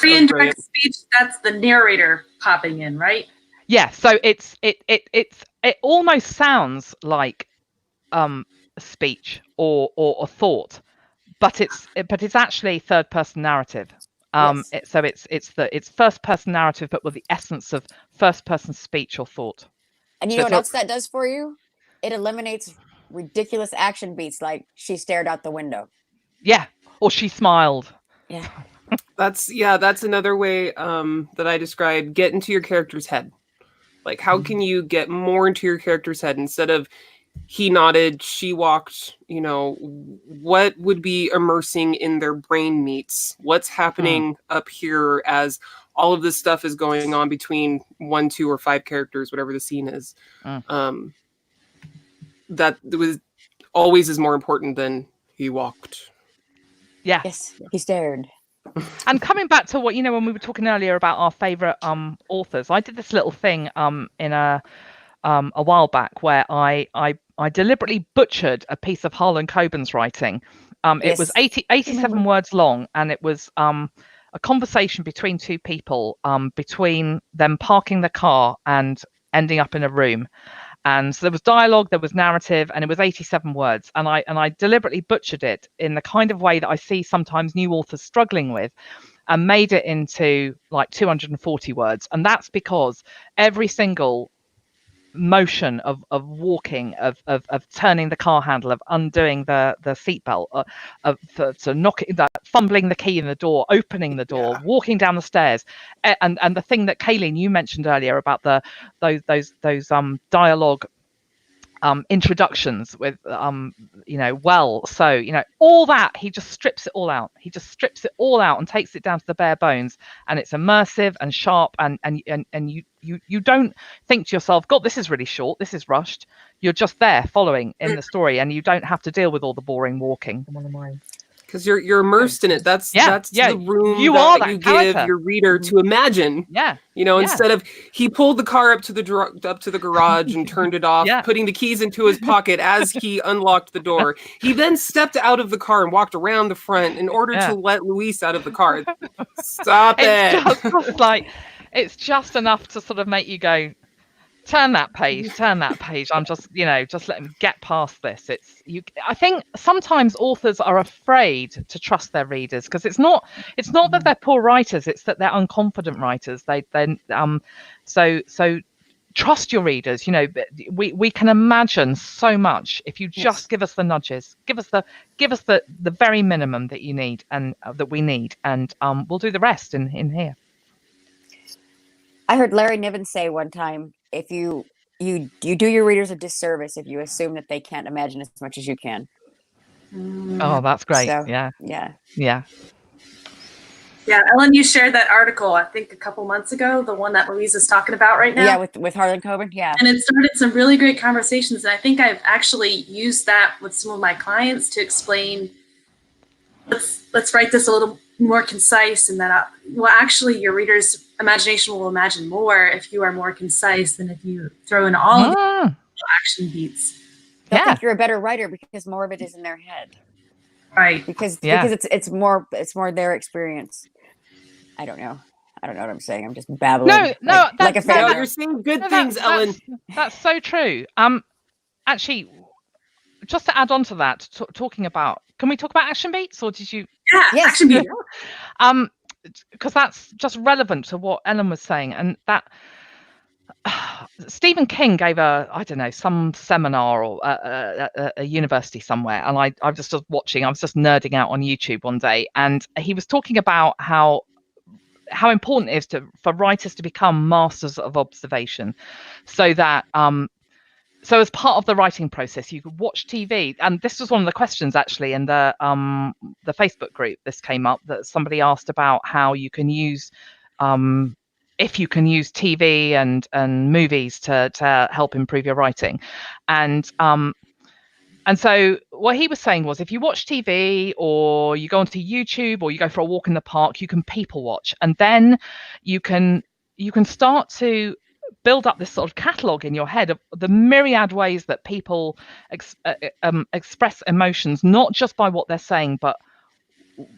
Free and direct speech, that's the narrator popping in, right? Yeah, so it almost sounds like speech or a thought, but it's actually third person narrative. So it's first person narrative, but with the essence of first person speech or thought. And you know what else that does for you? It eliminates ridiculous action beats, like she stared out the window. Yeah, or she smiled. Yeah. That's another way that I describe get into your character's head. Like, how can you get more into your character's head instead of he nodded, she walked, what would be immersing in their brain meets? What's happening up here as all of this stuff is going on between 1, 2, or 5 characters, whatever the scene is. That was always is more important than he walked. Yeah. Yes, he stared. And coming back to what, when we were talking earlier about our favorite authors, I did this little thing in a while back where I deliberately butchered a piece of Harlan Coben's writing. It was 87 words long, and it was a conversation between two people, between them parking the car and ending up in a room. And so there was dialogue, there was narrative, and it was 87 words. And I deliberately butchered it in the kind of way that I see sometimes new authors struggling with, and made it into like 240 words. And that's because every single motion of walking, of turning the car handle, of undoing the seatbelt, of knocking, that fumbling the key in the door, opening the door, walking down the stairs, and the thing that Kayleen, you mentioned earlier about those dialogue introductions with well, so all that, he just strips it all out. He just strips it all out and takes it down to the bare bones, and it's immersive and sharp, and you don't think to yourself, God, this is really short, this is rushed. You're just there following in the story, and you don't have to deal with all the boring walking. Because you're immersed in it. That's the room you give character. your reader to imagine. Instead of he pulled the car up to the garage and turned it off, putting the keys into his pocket as he unlocked the door. He then stepped out of the car and walked around the front in order to let Louise out of the car. Stop it! It's just enough to sort of make you go, turn that page. I'm just let me get past this. I think sometimes authors are afraid to trust their readers, because it's not that they're poor writers, it's that they're unconfident writers. So trust your readers. We can imagine so much if you just give us the nudges, give us the very minimum that you need and that we need, and we'll do the rest in here. I heard Larry Niven say one time, if you do your readers a disservice if you assume that they can't imagine as much as you can. Oh, that's great. So, yeah. Ellen, you shared that article, I think a couple months ago, the one that Louise is talking about right now. Yeah, with Harlan Coben. Yeah. And it started some really great conversations. And I think I've actually used that with some of my clients to explain, let's write this a little more concise, and that actually your reader's imagination will imagine more if you are more concise than if you throw in all of the action beats. I think you're a better writer because more of it is in their head. Right. Because it's more their experience. I don't know what I'm saying. I'm just babbling. No, like a fan. You're saying good things, Ellen. That's so true. Actually, just to add on to that, talking about, can we talk about action beats, or did you? Yeah, action beats. Because that's just relevant to what Ellen was saying, and that Stephen King gave some seminar or a university somewhere, and I was just watching. I was just nerding out on YouTube one day, and he was talking about how important it is for writers to become masters of observation, so that so as part of the writing process, you could watch TV. And this was one of the questions actually in the Facebook group. This came up, that somebody asked about how you can use, if you can use TV and movies to help improve your writing. And so what he was saying was, if you watch TV or you go onto YouTube or you go for a walk in the park, you can people watch, and then you can start to build up this sort of catalogue in your head of the myriad ways that people express emotions, not just by what they're saying, but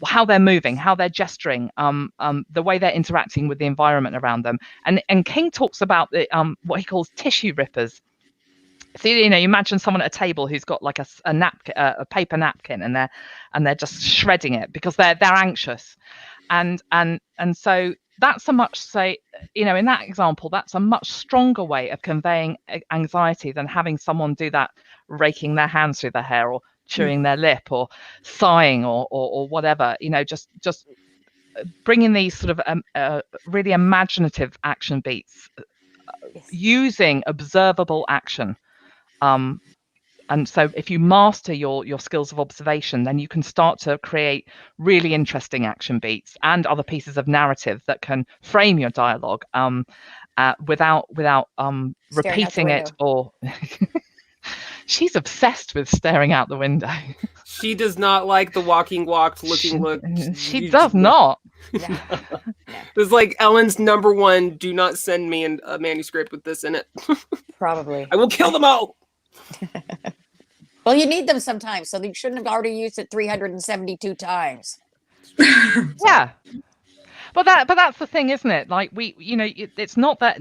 how they're moving, how they're gesturing, the way they're interacting with the environment around them. And King talks about the what he calls tissue rippers. So you imagine someone at a table who's got like a napkin, a paper napkin, and they're just shredding it because they're anxious, and so that's in that example, that's a much stronger way of conveying anxiety than having someone do that, raking their hands through their hair or chewing their lip or sighing or whatever. Just bringing these sort of really imaginative action beats, using observable action. And so if you master your skills of observation, then you can start to create really interesting action beats and other pieces of narrative that can frame your dialogue without repeating it or she's obsessed with staring out the window. She does not like the walking walk, looking look. She does not. Yeah. It's like Ellen's #1, do not send me a manuscript with this in it. Probably. I will kill them all. Well, you need them sometimes, so you shouldn't have already used it 372 times. Yeah, but that's the thing, isn't it? Like it's not that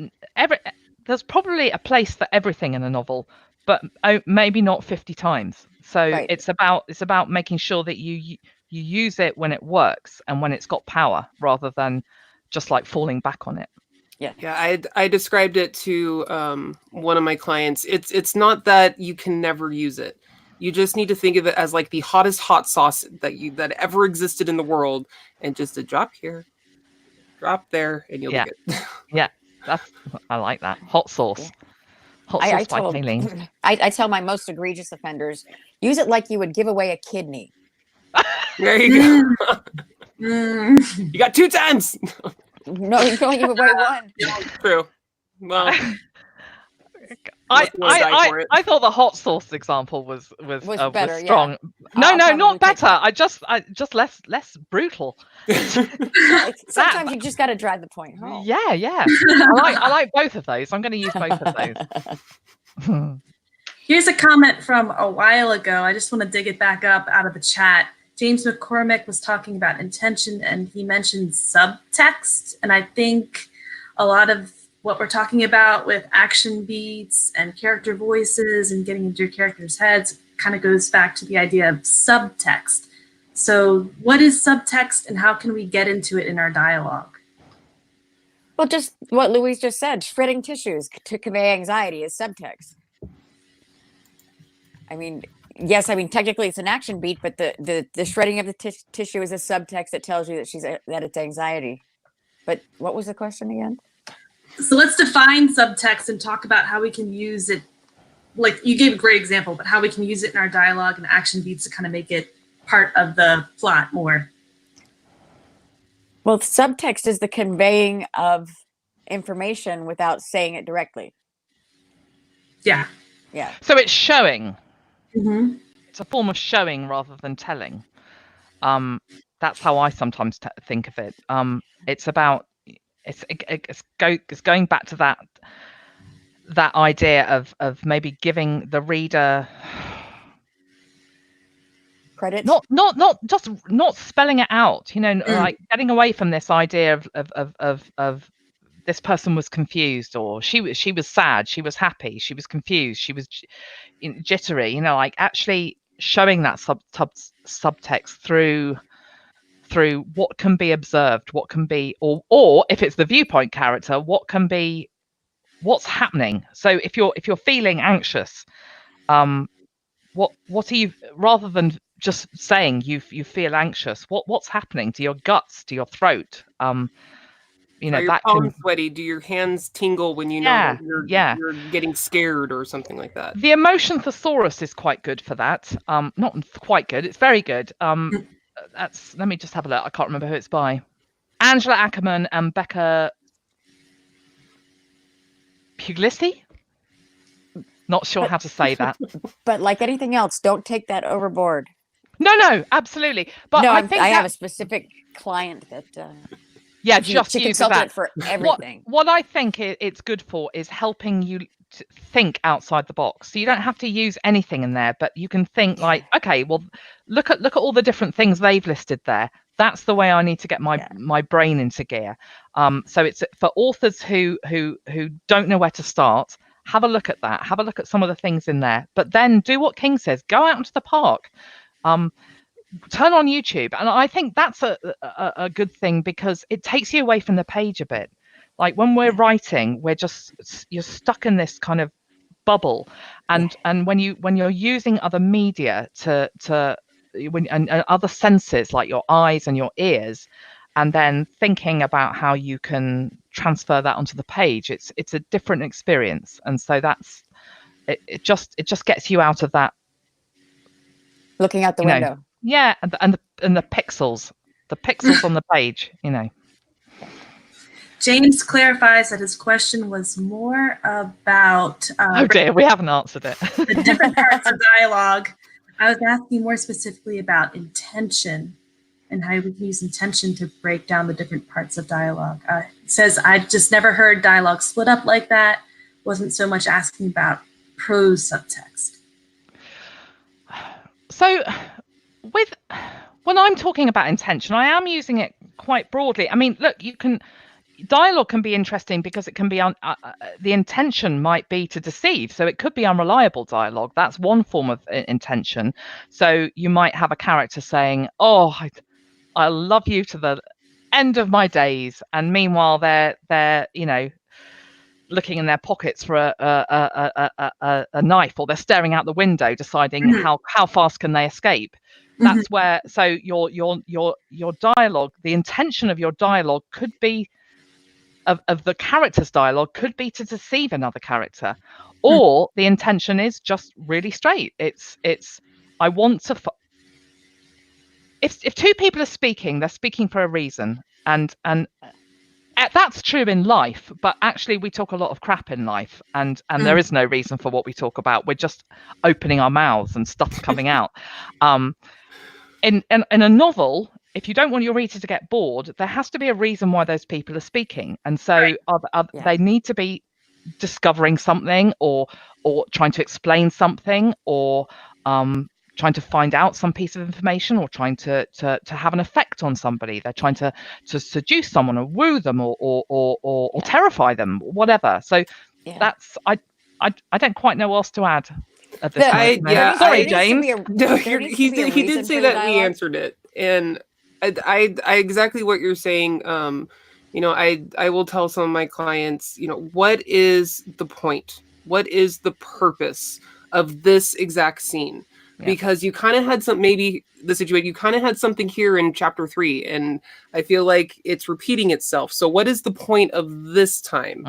there's probably a place for everything in a novel, but maybe not 50 times. So right. It's about making sure that you use it when it works and when it's got power, rather than just like falling back on it. Yeah. I described it to one of my clients. It's not that you can never use it. You just need to think of it as like the hottest hot sauce that ever existed in the world, and just a drop here, drop there, and you'll be good. Yeah, I like that. Hot sauce. I tell my most egregious offenders, use it like you would give away a kidney. There you go. You got 2 times. No, you can only give away one. True. Well, I thought the hot sauce example was better, strong. Yeah. No, not better. I just less brutal. Sometimes you just got to drive the point home. Yeah. I like both of those. I'm going to use both of those. Here's a comment from a while ago. I just want to dig it back up out of the chat. James McCormick was talking about intention, and he mentioned subtext. And I think a lot of what we're talking about with action beats and character voices and getting into your characters' heads kind of goes back to the idea of subtext. So what is subtext, and how can we get into it in our dialogue? Well, just what Louise just said, shredding tissues to convey anxiety is subtext. I mean, yes, technically it's an action beat, but the shredding of the tissue is a subtext that tells you that it's anxiety. But what was the question again? So let's define subtext and talk about how we can use it. Like you gave a great example, but how we can use it in our dialogue and action beats to kind of make it part of the plot more. Well, subtext is the conveying of information without saying it directly. Yeah. So it's showing. Mm-hmm. It's a form of showing rather than telling. That's how I sometimes think of it. It's about it's going back to that idea of maybe giving the reader credit. Not spelling it out. Like getting away from this idea of this person was confused, or she was sad, she was happy, she was confused, she was jittery. Like actually showing that subtext through what can be observed, what can be, or if it's the viewpoint character, what's happening. So if you're feeling anxious, what are you, rather than just saying you feel anxious, what's happening to your guts, to your throat? Are your palms sweaty? Do your hands tingle when you know that you're getting scared or something like that? The emotion thesaurus is quite good for that. Not quite good, it's very good. Let me just have a look. I can't remember who it's by. Angela Ackerman and Becca Puglisi. Not sure how to say that. But like anything else, don't take that overboard. No, absolutely. But no, I have a specific client that just use that for everything. What I think it's good for is helping you to think outside the box. So you don't have to use anything in there, but you can think like, okay, well, look at all the different things they've listed there. That's the way I need to get my brain into gear. So it's for authors who don't know where to start. Have a look at that. Have a look at some of the things in there. But then do what King says. Go out into the park. Turn on YouTube. And I think that's a good thing, because it takes you away from the page a bit. Like when we're writing, you're stuck in this kind of bubble. And when you're using other media and other senses like your eyes and your ears, and then thinking about how you can transfer that onto the page, it's a different experience. And so that's it just gets you out of that looking out the window. And the pixels on the page. James clarifies that his question was more about oh dear, we haven't answered it. The different parts of dialogue. I was asking more specifically about intention and how we can use intention to break down the different parts of dialogue. It says, I've just never heard dialogue split up like that. Wasn't so much asking about prose subtext. So when I'm talking about intention, I am using it quite broadly. I mean, look, dialogue can be interesting because it can be the intention might be to deceive. So it could be unreliable dialogue. That's one form of intention. So you might have a character saying, oh, I love you to the end of my days, and meanwhile they're looking in their pockets for a knife, or they're staring out the window deciding how fast can they escape. That's where, so your dialogue, the intention of your dialogue could be of the character's dialogue could be to deceive another character, or the intention is just really straight. It's I want to if two people are speaking, they're speaking for a reason, and that's true in life, but actually we talk a lot of crap in life, and there is no reason for what we talk about. We're just opening our mouths and stuff's coming out. In a novel, if you don't want your reader to get bored, there has to be a reason why those people are speaking, and so they need to be discovering something, or trying to explain something, or trying to find out some piece of information, or trying to have an effect on somebody. They're trying to seduce someone, or woo them, or terrify them, whatever. So that's I don't quite know what else to add at this point. Sorry, James. No, he did say that we answered it, and I exactly what you're saying. I will tell some of my clients, what is the point? What is the purpose of this exact scene? Because you kind of had you kind of had something here in chapter 3, and I feel like it's repeating itself. So what is the point of this time,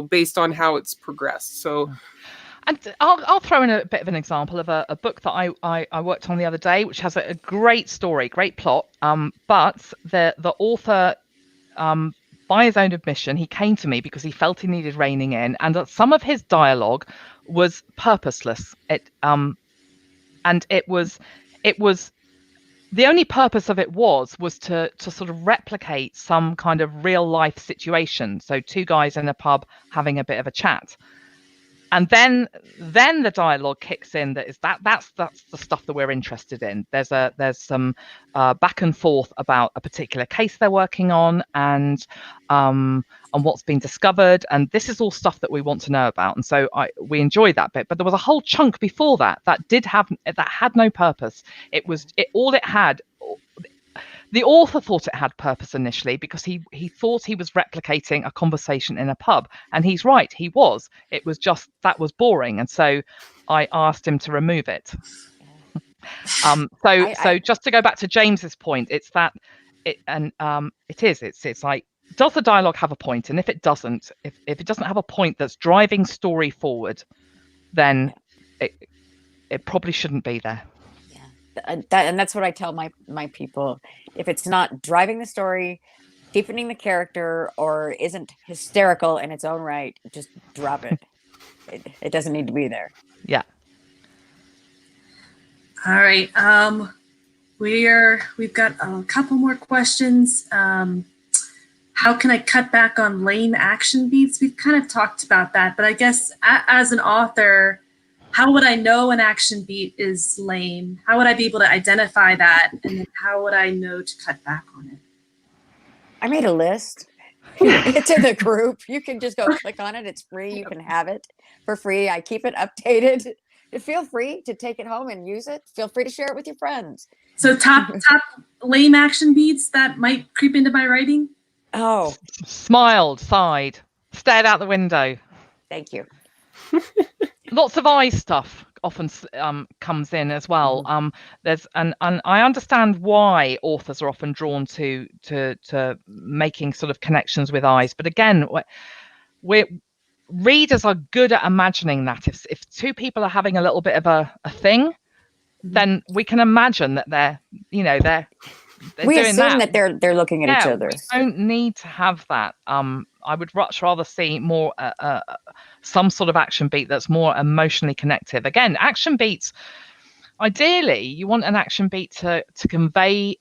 based on how it's progressed? So, and I'll throw in a bit of an example of a book that I worked on the other day, which has a great story, great plot. But the author, by his own admission, he came to me because he felt he needed reining in, and that some of his dialogue was purposeless. And it was the only purpose of it was to sort of replicate some kind of real life situation. So two guys in a pub having a bit of a chat. And then the dialogue kicks in. That's the stuff that we're interested in. There's some back and forth about a particular case they're working on, and what's been discovered. And this is all stuff that we want to know about. And so we enjoy that bit. But there was a whole chunk before that had no purpose. The author thought it had purpose initially because he thought he was replicating a conversation in a pub, and he's right, he was. It was just that was boring, and so I asked him to remove it. So just to go back to James's point, it's that it's like, does the dialogue have a point? And if it doesn't, if it doesn't have a point that's driving story forward, then it probably shouldn't be there. And that's what I tell my people. If it's not driving the story, deepening the character, or isn't hysterical in its own right, just drop it. It doesn't need to be there. Yeah. All right. We've got a couple more questions. How can I cut back on lame action beats? We've kind of talked about that, but I guess as an author, how would I know an action beat is lame? How would I be able to identify that? And then how would I know to cut back on it? I made a list. It's in the group. You can just go click on it. It's free. You can have it for free. I keep it updated. Feel free to take it home and use it. Feel free to share it with your friends. So top lame action beats that might creep into my writing? Oh. Smiled, sighed, stared out the window. Thank you. Lots of eye stuff often comes in as well. There's and I understand why authors are often drawn to making sort of connections with eyes, but again, readers are good at imagining that if two people are having a little bit of a thing, then we can imagine that they're we doing assume that they're looking at each other. We don't need to have that. I would much rather see more some sort of action beat that's more emotionally connective. Again, action beats, ideally, you want an action beat to convey.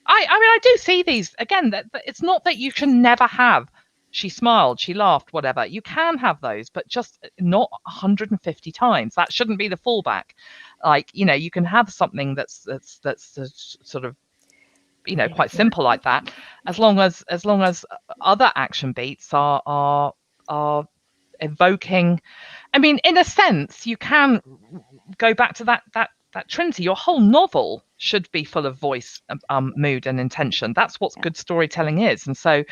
I mean, I do see these again. That it's not that you can never have. She smiled, she laughed, whatever. You can have those, but just not 150 times. That shouldn't be the fallback. Like, you can have something that's sort of, quite simple like that, as long as other action beats are evoking. I mean, in a sense, you can go back to that trinity. Your whole novel should be full of voice, mood, and intention. That's what good storytelling is. And so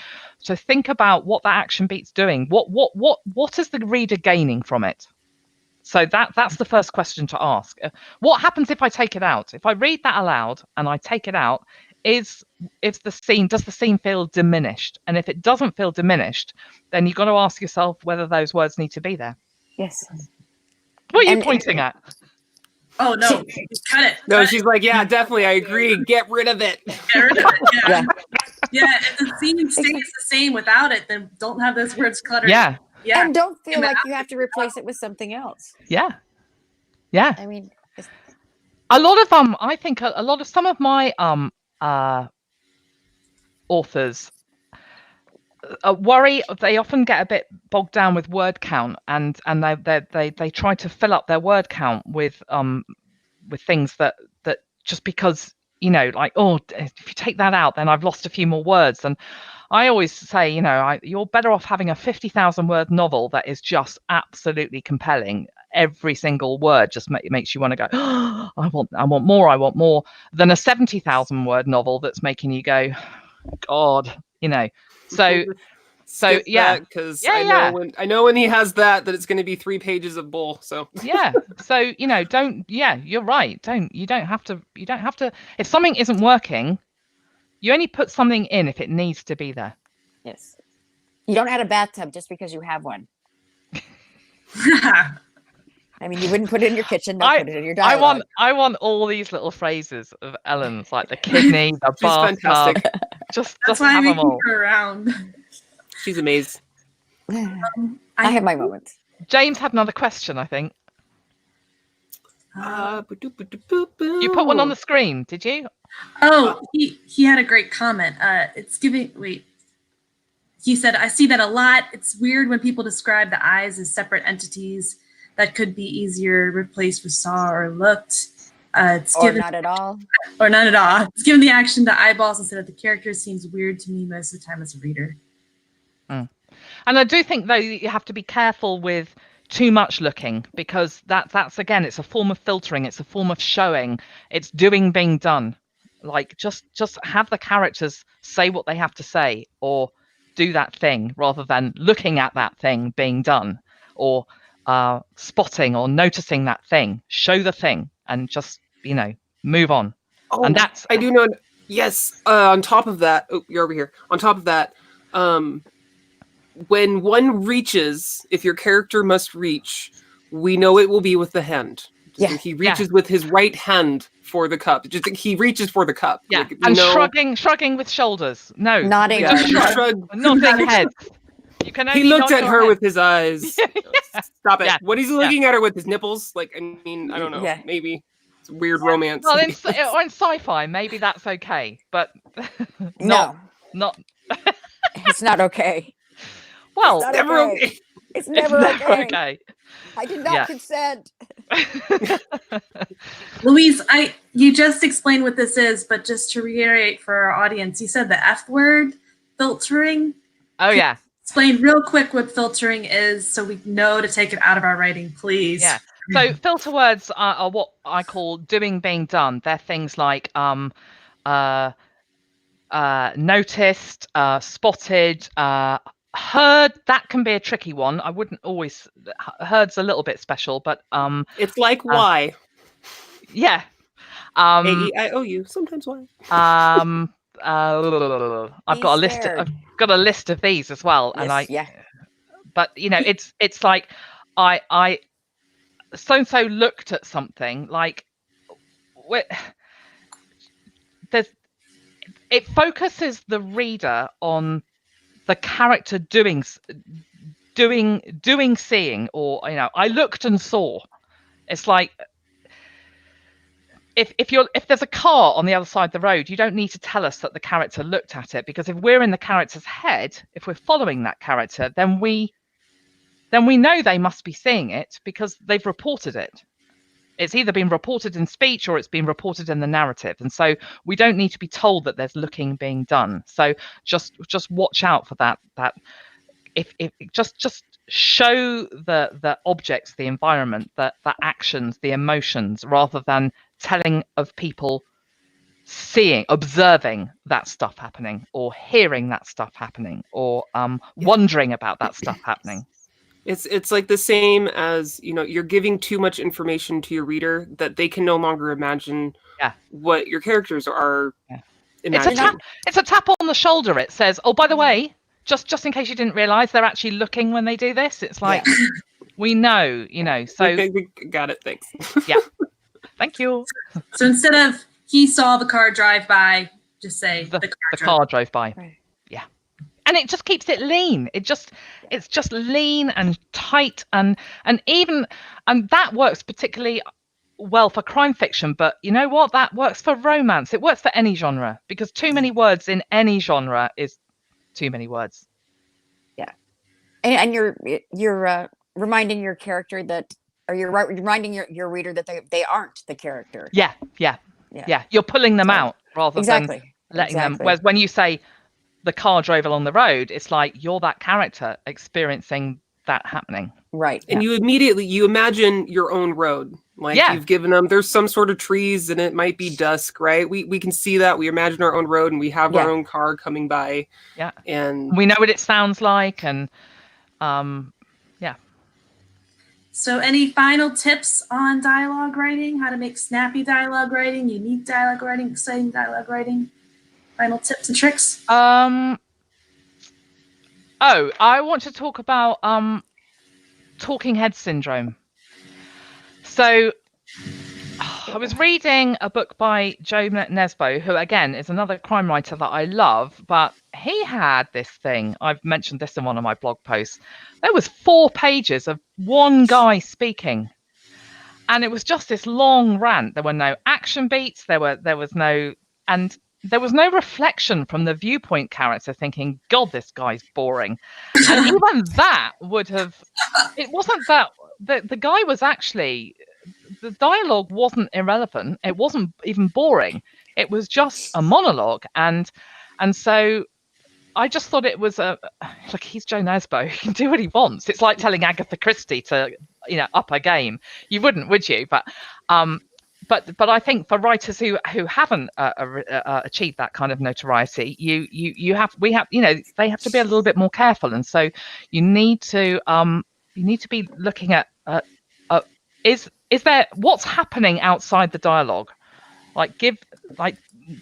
think about what that action beat's doing. What is the reader gaining from it? So that's the first question to ask. What happens if I take it out? If I read that aloud and I take it out, does the scene feel diminished? And if it doesn't feel diminished, then you've got to ask yourself whether those words need to be there. Yes. What are you pointing at? Oh no, cut it. No, she's like, yeah, definitely, I agree. Get rid of it. Get rid of it. Yeah. Yeah. Yeah, if the scene stays the same without it, then don't have those words cluttered. Yeah. Yeah. And don't feel like you have to replace it with something else. Yeah. Yeah. I mean, A lot of I think a lot of some of my authors worry. They often get a bit bogged down with word count, and they try to fill up their word count with things that just because, you know, like, oh, if you take that out, then I've lost a few more words. And I always say, you know, you're better off having a 50,000 word novel that is just absolutely compelling. Every single word just makes you want to go, oh, I want more, than a 70,000 word novel that's making you go, God, you know. So yeah, because yeah, I know when he has that it's going to be 3 pages of bull. So yeah, so you know, you're right. You don't have to. If something isn't working, you only put something in if it needs to be there. yes. You don't add a bathtub just because you have one. I mean, you wouldn't put it in your kitchen, not put it in your dialogue. I want all these little phrases of Ellen's, like the kidney, the she's bathtub. fantastic. Just why have we them all. keep her around. She's amazing. I have my moments. James had another question, I think. You put one on the screen, did you? Oh, he had a great comment. He said, I see that a lot. It's weird when people describe the eyes as separate entities that could be easier replaced with saw or looked. Not at all. Or not at all. It's given the action to eyeballs instead of the characters seems weird to me most of the time as a reader. And I do think, though, you have to be careful with too much looking, because that's again, it's a form of filtering, it's a form of showing, it's being done. Like just have the characters say what they have to say, or do that thing, rather than looking at that thing being done, or spotting or noticing that thing. Show the thing and just, you know, move on. Oh, and that's I do know. Yes. On top of that, you're over here. On top of that, when one reaches, if your character must reach, we know it will be with the hand. Yeah. He reaches with his right hand for the cup. Just he reaches for the cup. Yeah. Like, and shrugging with shoulders. No. Nodding. Nodding heads. You can only he looked nod at her head. with his eyes. Stop it. Yeah. What he's looking at her with his nipples? Like, I mean, I don't know. Yeah. Maybe it's weird romance. Well, in sci-fi, maybe that's okay, but No. not. It's not okay. Well, It's Never okay. okay. It's never okay. I did not Yeah. consent. Louise, you just explained what this is, but just to reiterate for our audience, you said the F word, filtering. Oh yeah. Explain real quick what filtering is so we know to take it out of our writing, please. Yeah. So filter words are what I call being done. They're things like noticed, spotted, heard. That can be a tricky one. I wouldn't always. Heard's a little bit special, but It's like why. Yeah. A-E-I-O-U. Sometimes why. I've got a list. I've got a list of these as well, Yes, and But you know, it's like I so and so looked at something like. It focuses the reader on the character doing, seeing, or you know, I looked and saw. It's like if there's a car on the other side of the road, you don't need to tell us that the character looked at it, because if we're in the character's head, if we're following that character, then we know they must be seeing it because they've reported it. It's either been reported in speech or it's been reported in the narrative. And so we don't need to be told that there's looking being done. So just watch out for that. That if just show the objects, the environment, the actions, the emotions, rather than telling of people seeing, observing that stuff happening, or hearing that stuff happening, or wondering about that stuff happening. It's like the same as, you know, you're giving too much information to your reader that they can no longer imagine what your characters are It's a tap on the shoulder. It says, oh, by the way, just in case you didn't realize, they're actually looking when they do this. It's like, we know, so. Okay, got it. Thanks. Yeah. Thank you. So instead of he saw the car drive by, just say the car drove by. Right. Yeah. And it just keeps it lean. It's just lean and tight and that works particularly well for crime fiction, but you know what? That works for romance. It works for any genre, because too many words in any genre is too many words. Yeah. And you're reminding your character that, or you're reminding your reader that they aren't the character. Yeah. You're pulling them out rather than letting them. Whereas when you say the car drove along the road, it's like you're that character experiencing that happening. Right. And you imagine your own road. Like you've given them, there's some sort of trees and it might be dusk, right? We can see that. We imagine our own road and we have our own car coming by. Yeah. And we know what it sounds like. And So any final tips on dialogue writing? How to make snappy dialogue writing, unique dialogue writing, exciting dialogue writing? Final tips and tricks? I want to talk about talking head syndrome. So I was reading a book by Joe Nesbo, who again is another crime writer that I love, but he had this thing. I've mentioned this in one of my blog posts. There was 4 pages of one guy speaking, and it was just this long rant. There were no action beats. There was no reflection from the viewpoint character thinking, God, this guy's boring. And even that it wasn't that the guy was actually, the dialogue wasn't irrelevant. It wasn't even boring. It was just a monologue. And so I just thought it was like, he's Joe Nesbo. He can do what he wants. It's like telling Agatha Christie to, up her game. You wouldn't, would you? But I think for writers who haven't achieved that kind of notoriety, they have to be a little bit more careful. And so you need to be looking at is there what's happening outside the dialogue,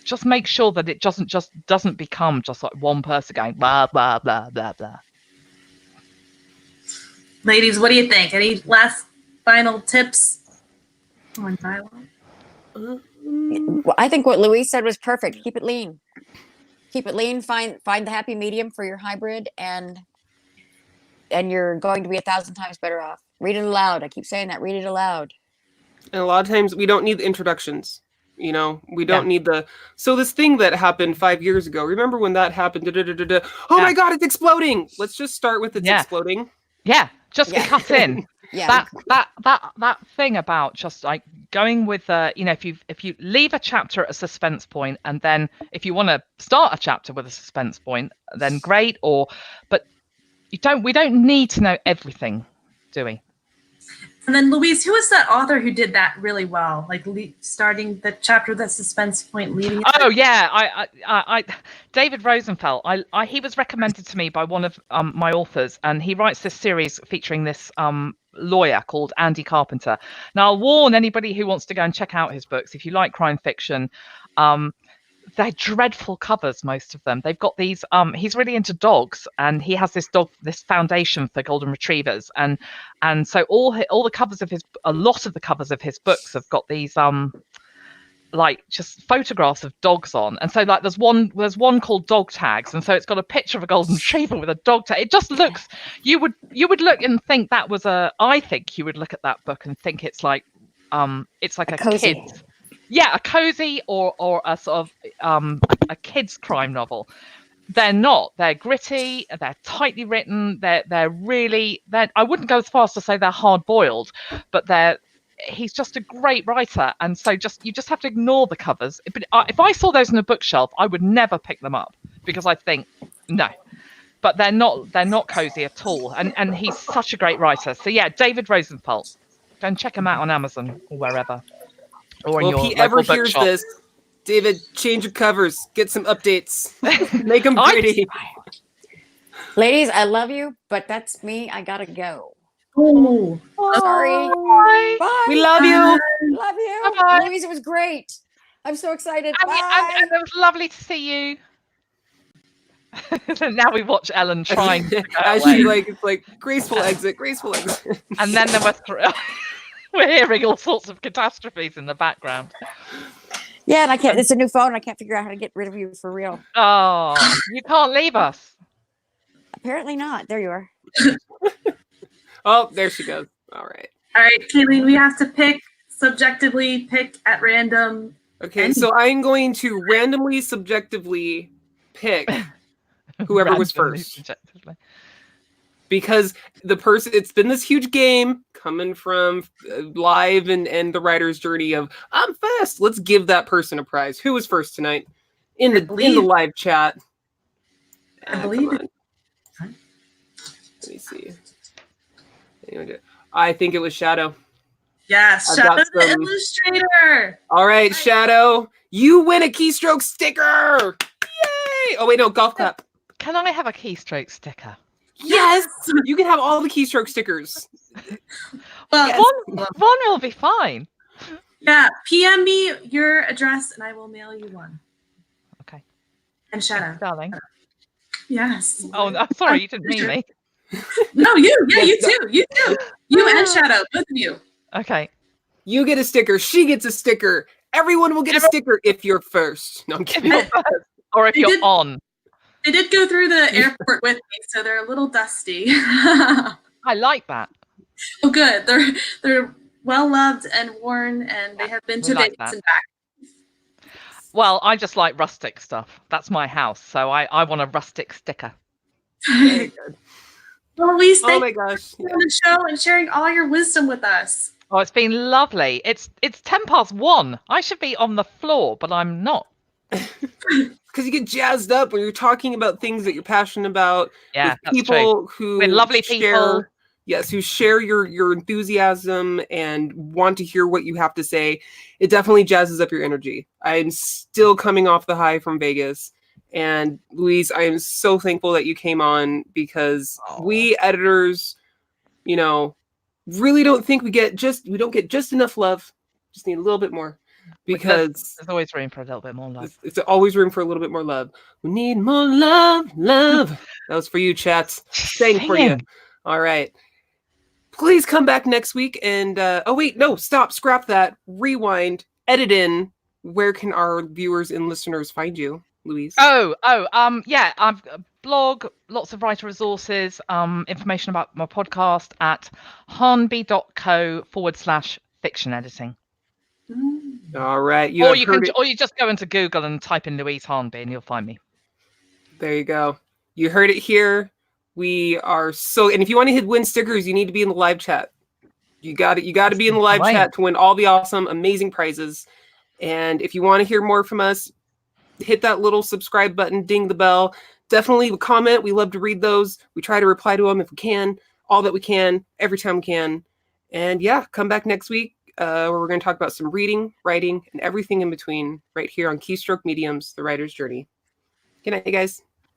just make sure that it doesn't become just like one person going blah blah blah blah blah. Ladies, what do you think? Any last final tips on dialogue? Well, I think what Louise said was perfect. Keep it lean. Find the happy medium for your hybrid, and you're going to be 1,000 times better off. Read it aloud. I keep saying that. Read it aloud. And a lot of times we don't need the introductions. We don't need so this thing that happened 5 years ago, remember when that happened? My God, it's exploding. Let's just start with it's exploding. Yeah, just cut in. Yeah. That thing about just like going with if you leave a chapter at a suspense point, and then if you want to start a chapter with a suspense point, then great. But we don't need to know everything, do we? And then Louise, who was that author who did that really well? Like starting the chapter with a suspense point, leading. Oh yeah, I David Rosenfeld. He was recommended to me by one of my authors, and he writes this series featuring this lawyer called Andy Carpenter. Now I'll warn anybody who wants to go and check out his books, if you like crime fiction, they're dreadful covers, most of them. They've got these he's really into dogs, and he has this foundation for golden retrievers, and so all the covers of a lot of the covers of his books have got these like just photographs of dogs on. And so like there's one called Dog Tags, and so it's got a picture of a golden retriever with a dog tag. It just looks, you would look and think that was I think you would look at that book and think it's like a cozy kid's. Yeah, a cozy or a sort of a kid's crime novel. They're not. They're gritty. They're tightly written. They're really. I wouldn't go as far as to say they're hard boiled, but he's just a great writer, and so you just have to ignore the covers. But if I saw those on a bookshelf, I would never pick them up, because I think no. But they're not cozy at all, and he's such a great writer. So yeah, David Rosenfeld. Go and check him out on Amazon or wherever. Or if he ever hears this, David, change your covers, get some updates, make them pretty. Ladies, I love you, but that's me. I gotta go. Oh, sorry. Bye. Bye. We love you. Love you. Bye-bye. Louise, it was great. I'm so excited. And it was lovely to see you. Now we watch Ellen trying to go as away. she it's like graceful exit. And then there was we're hearing all sorts of catastrophes in the background. Yeah, and I can't. It's a new phone. I can't figure out how to get rid of you for real. Oh, you can't leave us. Apparently not. There you are. Oh, there she goes. All right, Kayleen, we have to subjectively pick at random. Okay, so I'm going to randomly, subjectively pick whoever was first. Because it's been this huge game coming from live and the writer's journey of I'm first. Let's give that person a prize. Who was first tonight in the live chat? I believe it. Let me see. I think it was Shadow. Yes, Shadow the illustrator. All right, Shadow, you win a keystroke sticker. Yay! Oh wait, no, golf clap. Can I have a keystroke sticker? Yes, you can have all the keystroke stickers. Well, yes. One will be fine. Yeah, PM me your address and I will mail you one. Okay. And Shadow. Darling. Yes. Oh, no, sorry, you didn't mean me. No, you. Yeah, you too. You too. You and Shadow, both of you. Okay. You get a sticker. She gets a sticker. Everyone will get a sticker if you're first. No, I'm kidding. Or if you're on. They did go through the airport with me, so they're a little dusty. I like that. Oh, good. They're well loved and worn, and they have been to Vegas and back. Well, I just like rustic stuff. That's my house, so I want a rustic sticker. Very good. Well, Louise, oh my gosh, on the show and sharing all your wisdom with us. Oh, it's been lovely. It's 1:10. I should be on the floor, but I'm not. Because you get jazzed up when you're talking about things that you're passionate about. Yeah, with people who with lovely people. Yes, who share your enthusiasm and want to hear what you have to say. It definitely jazzes up your energy. I'm still coming off the high from Vegas. And Louise, I am so thankful that you came on because we editors, really don't think we don't get just enough love. Just need a little bit more. Because there's always room for a little bit more love. It's always room for a little bit more love. We need more love. That was for you, chats. Sang for you. All right. Please come back next week and stop, scrap that, rewind, edit in. Where can our viewers and listeners find you, Louise? Yeah, I've a blog, lots of writer resources, information about my podcast at harnby.co/fiction editing. All right. Or you just go into Google and type in Louise Harnby and you'll find me. There you go. You heard it here. We are and if you want to win stickers, you need to be in the live chat. You got to be in the live chat to win all the awesome, amazing prizes. And if you want to hear more from us, hit that little subscribe button, ding the bell. Definitely leave a comment. We love to read those. We try to reply to them if we can, all that we can, every time we can. And yeah, come back next week where we're going to talk about some reading, writing, and everything in between right here on Keystroke Mediums, The Writer's Journey. Good night, you guys.